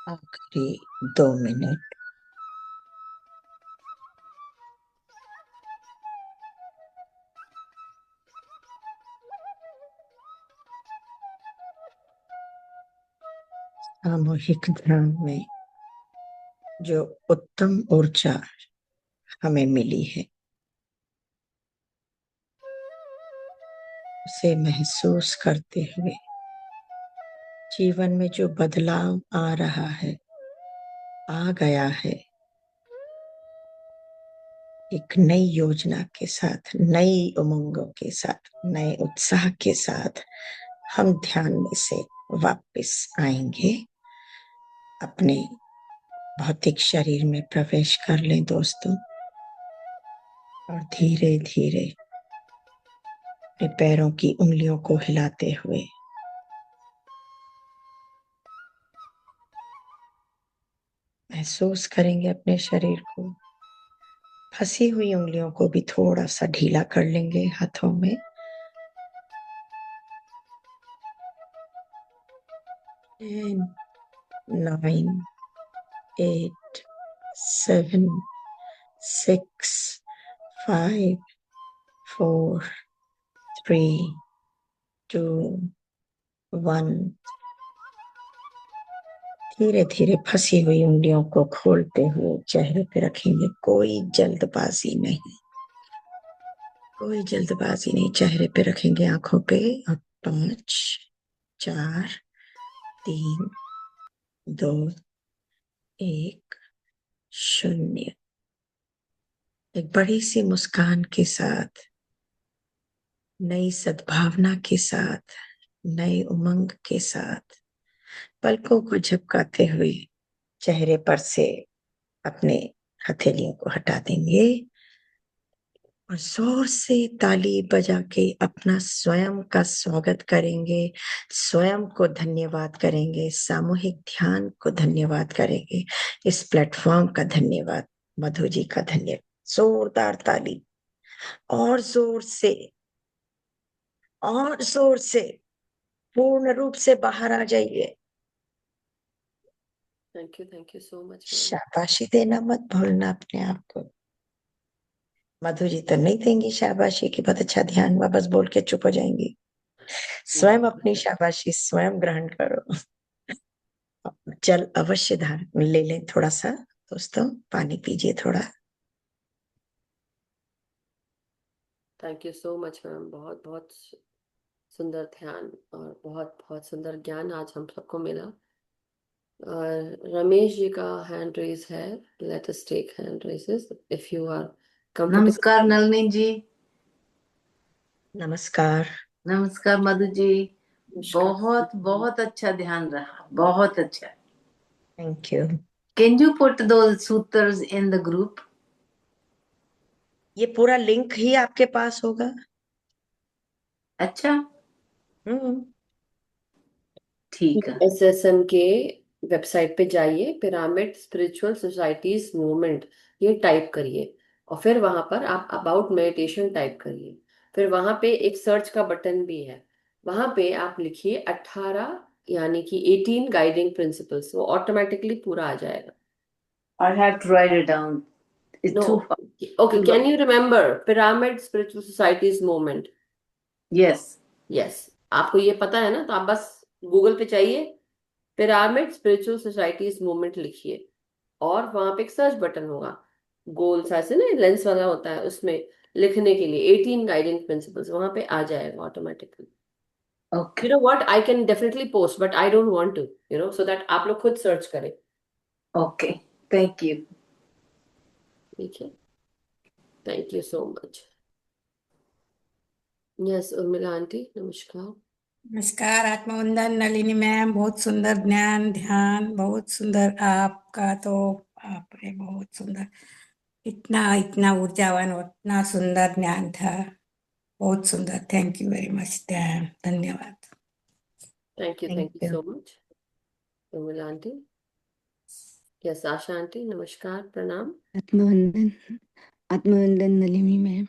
आखिरी 2 मिनट। सामूहिक ध्यान में जो उत्तम ऊर्जा हमें मिली है उसे महसूस करते हुए जीवन में जो बदलाव आ रहा है, आ गया है, एक नई योजना के साथ, नई उमंगों के साथ, नए उत्साह के साथ हम ध्यान में से वापस आएंगे। अपने भौतिक शरीर में प्रवेश कर लें दोस्तों, और धीरे धीरे अपने पैरों की उंगलियों को हिलाते हुए महसूस करेंगे अपने शरीर को। फंसी हुई उंगलियों को भी थोड़ा सा ढीला कर लेंगे हाथों में। 10, 9, 8, 7, 6, 5, 4, 3, 2, 1। धीरे धीरे फंसी हुई उंगलियों को खोलते हुए चेहरे पे रखेंगे। कोई जल्दबाजी नहीं, कोई जल्दबाजी नहीं। चेहरे पे रखेंगे, आंखों पे। और 5, 4, 3, 2, 1, 0। एक बड़ी सी मुस्कान के साथ, नई सद्भावना के साथ, नए उमंग के साथ पलकों को झपकाते हुए चेहरे पर से अपने हथेलियों को हटा देंगे और जोर से ताली बजा के अपना स्वयं का स्वागत करेंगे। स्वयं को धन्यवाद करेंगे, सामूहिक ध्यान को धन्यवाद करेंगे, इस प्लेटफॉर्म का धन्यवाद, मधु जी का धन्यवाद। जोरदार ताली, और जोर से, और जोर से, पूर्ण रूप से बाहर आ जाइए। Thank you so much. शाबाशी देना मत भूलना अपने आप को। मधु जी तो नहीं देंगी शाबाशी की बहुत अच्छा ध्यान, वापस बोल के चुप हो जाएंगी। स्वयं अपनी शाबाशी स्वयं ग्रहण करो। जल अवश्य धारण ले लें थोड़ा सा दोस्तों, पानी पीजिए थोड़ा। Thank you so much ma'am, बहुत बहुत सुंदर ध्यान और बहुत बहुत सुंदर ज्ञान आज हम सबको मिला। और रमेश जी का हैंड रेज है, let us take hand raises if you are comfortable. नमस्कार नलिनी जी। नमस्कार। नमस्कार मधु जी। बहुत बहुत अच्छा ध्यान रहा, बहुत अच्छा। Thank you. Can you put those sutras in the group? ये पूरा लिंक ही आपके पास होगा। अच्छा, ठीक है। एसएसएम के वेबसाइट पे जाइए, पिरामिड स्पिरिचुअल सोसाइटीज मूवमेंट ये टाइप करिए, और फिर वहां पर आप अबाउट मेडिटेशन टाइप करिए। फिर वहां पे एक सर्च का बटन भी है, वहां पे आप लिखिए 18 यानी कि 18 गाइडिंग प्रिंसिपल्स, वो ऑटोमेटिकली पूरा आ जाएगा। I have to write it down. It's no, too far. Okay, can you remember pyramid spiritual societies movement? Yes. Yes, आपको ये पता है ना, तो आप बस गूगल पे जाइए, पिरामिड स्पिरिचुअल सोसाइटीज मूवमेंट लिखिए, और वहां पे एक सर्च बटन होगा, गोल सा ऐसे ना लेंस वाला होता है, उसमें लिखने के लिए 18 गाइडिंग प्रिंसिपल्स वहां पे आ जाएगा automatically. Okay you know what, I can definitely post but I don't want to, so that आप लोग खुद सर्च करें। Okay, thank you. ठीक है, thank you so much. Yes Urmila aunty, नमस्कार। नमस्कार, आत्मवंदन नलिनी मैम। बहुत सुंदर ज्ञान ध्यान, बहुत सुंदर आपका तो। बाप रे, बहुत सुंदर। इतना इतना ऊर्जावान और इतना सुंदर ज्ञान था। बहुत सुंदर। Thank you very much. धन्यवाद। Thank thank you you. So much Urmila aunty. Yes Asha aunty, नमस्कार, प्रणाम। आत्मवंदन। आत्मवंदन नलिनी मैम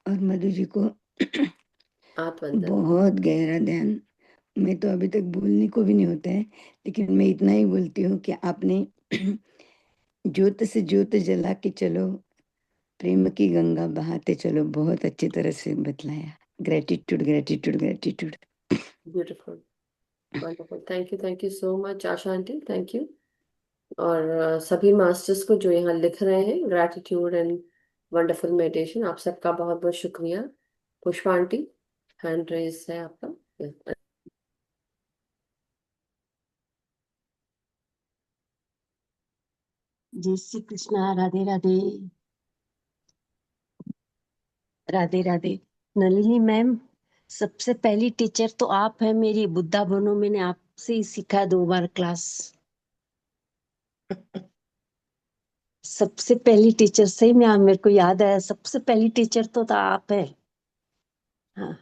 और मधु जी को आप वंदन। बहुत गहरा ध्यान। मैं तो अभी तक बोलने को भी नहीं होता है, लेकिन मैं इतना ही बोलती हूँ कि आपने ज्योत से ज्योत जला के चलो, प्रेम की गंगा बहाते चलो, बहुत अच्छी तरह से बतलाया। Gratitude gratitude gratitude. Beautiful, wonderful, thank you so much Asha aunty, thank you. और सभी मास्टर्स को जो यहाँ लिख रहे हैं ग्रैटिट्यूड एंड वंडरफुल मेडिटेशन, आप सबका बहुत बहुत शुक्रिया। पुष्पा आंटी, हैंड रेस है आपका। Yeah. जय श्री कृष्णा। राधे राधे। राधे राधे। नलिनी मैम, सबसे पहली टीचर तो आप है मेरी। बुद्धा बनो मैंने आपसे ही सीखा 2 बार क्लास। सबसे पहली टीचर से मैं, मेरे को याद आया, सबसे पहली टीचर तो आप है। हाँ,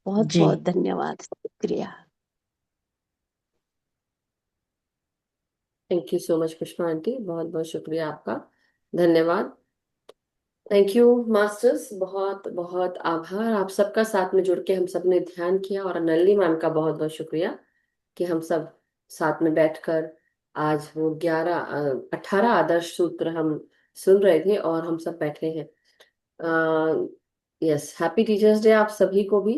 बहुत जी। बहुत धन्यवाद, शुक्रिया। Thank you so much Pushpa aunty, बहुत बहुत शुक्रिया आपका, धन्यवाद। थैंक यू मास्टर्स, बहुत बहुत आभार आप सबका, साथ में जुड़ के हम सब ने ध्यान किया। और नलिनी मैम का बहुत बहुत शुक्रिया कि हम सब साथ में बैठकर आज वो 18 आदर्श सूत्र हम सुन रहे थे और हम सब बैठे हैं। यस, हैप्पी टीचर्स डे आप सभी को भी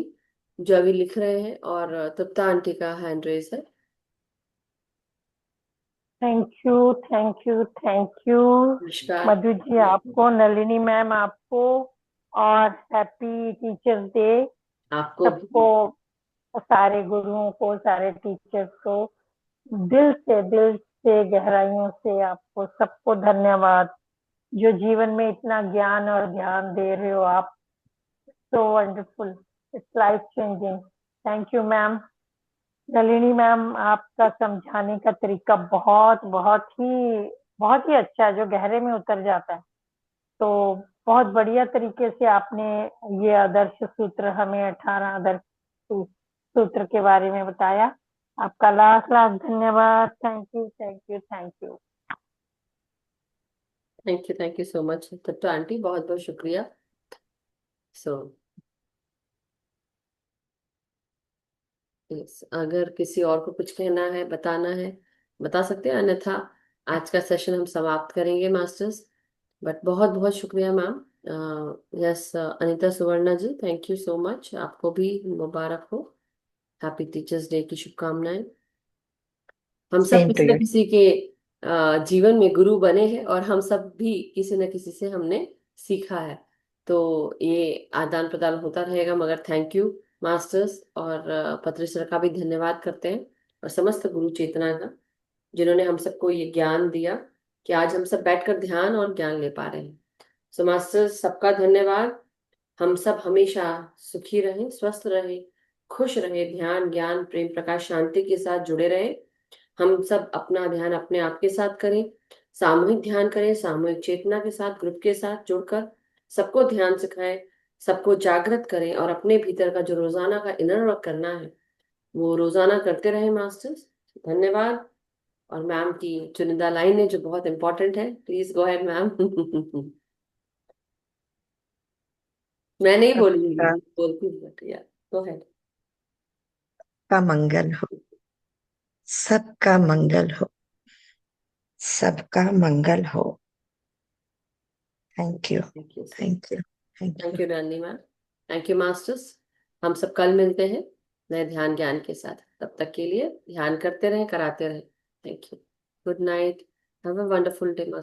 जो अभी लिख रहे हैं। और तृप्ता आंटी का हैंड रेस है। Thank you, thank you, thank you नमस्कार। मधु जी आपको, नलिनी मैम आपको, और हैप्पी टीचर्स डे आपको भी। सबको, सारे गुरुओं को, सारे टीचर्स को। दिल से गहराइयों से आपको सबको धन्यवाद, जो जीवन में इतना ज्ञान और ध्यान दे रहे हो आप। So wonderful, it's life changing. Thank you ma'am. Nalini ma'am, आपका समझाने का तरीका बहुत बहुत ही अच्छा है, जो गहरे में उतर जाता है। तो बहुत बढ़िया तरीके से आपने ये आदर्श सूत्र, हमें 18 आदर्श सूत्र के बारे में बताया। आपका लाख लाख धन्यवाद। Thank you, thank you, thank you. Thank you so much तत्व आंटी, बहुत बहुत शुक्रिया। सो यस, अगर किसी और को कुछ कहना है, बताना है, बता सकते हैं, अन्यथा आज का सेशन हम समाप्त करेंगे मास्टर्स। बट बहुत बहुत शुक्रिया ma'am. Yes Anita Suvarna ji, thank you so much, आपको भी मुबारक हो, हैप्पी टीचर्स डे की शुभकामनाएं। हम सब सेम टू किसी न यू। किसी के जीवन में गुरु बने हैं और हम सब भी किसी न किसी से हमने सीखा है। तो ये आदान प्रदान होता रहेगा। मगर थैंक यू मास्टर्स, और पत्री सर का भी धन्यवाद करते हैं, और समस्त गुरु चेतना का, जिन्होंने हम सबको ये ज्ञान दिया कि आज हम सब बैठकर ध्यान और ज्ञान ले पा रहे हैं। सो मास्टर्स, सबका धन्यवाद। हम सब हमेशा सुखी रहें, स्वस्थ रहें, खुश रहें, ध्यान ज्ञान प्रेम प्रकाश शांति के साथ जुड़े रहें। हम सब अपना ध्यान अपने आप के साथ करें, सामूहिक ध्यान करें, सामूहिक चेतना के साथ ग्रुप के साथ जुड़कर सबको ध्यान सिखाएं, सबको जागृत करें, और अपने भीतर का जो रोजाना का इनर वर्क करना है वो रोजाना करते रहे मास्टर्स। धन्यवाद। और मैम की चुनिंदा लाइन है जो बहुत इंपॉर्टेंट है, प्लीज गो अहेड मैम। मैं नहीं बोलूंगी, सबका बोलती हूँ, बट यार गो अहेड। का मंगल हो, सबका मंगल हो, सबका मंगल हो। Thank you. Thank you sir. Thank you. Thank thank you. You Rainy ma'am. Thank you masters. हम सब कल मिलते हैं नए ध्यान ज्ञान के साथ। तब तक के लिए ध्यान करते रहें, कराते रहें। Thank you. Good night. Have a wonderful day, Master.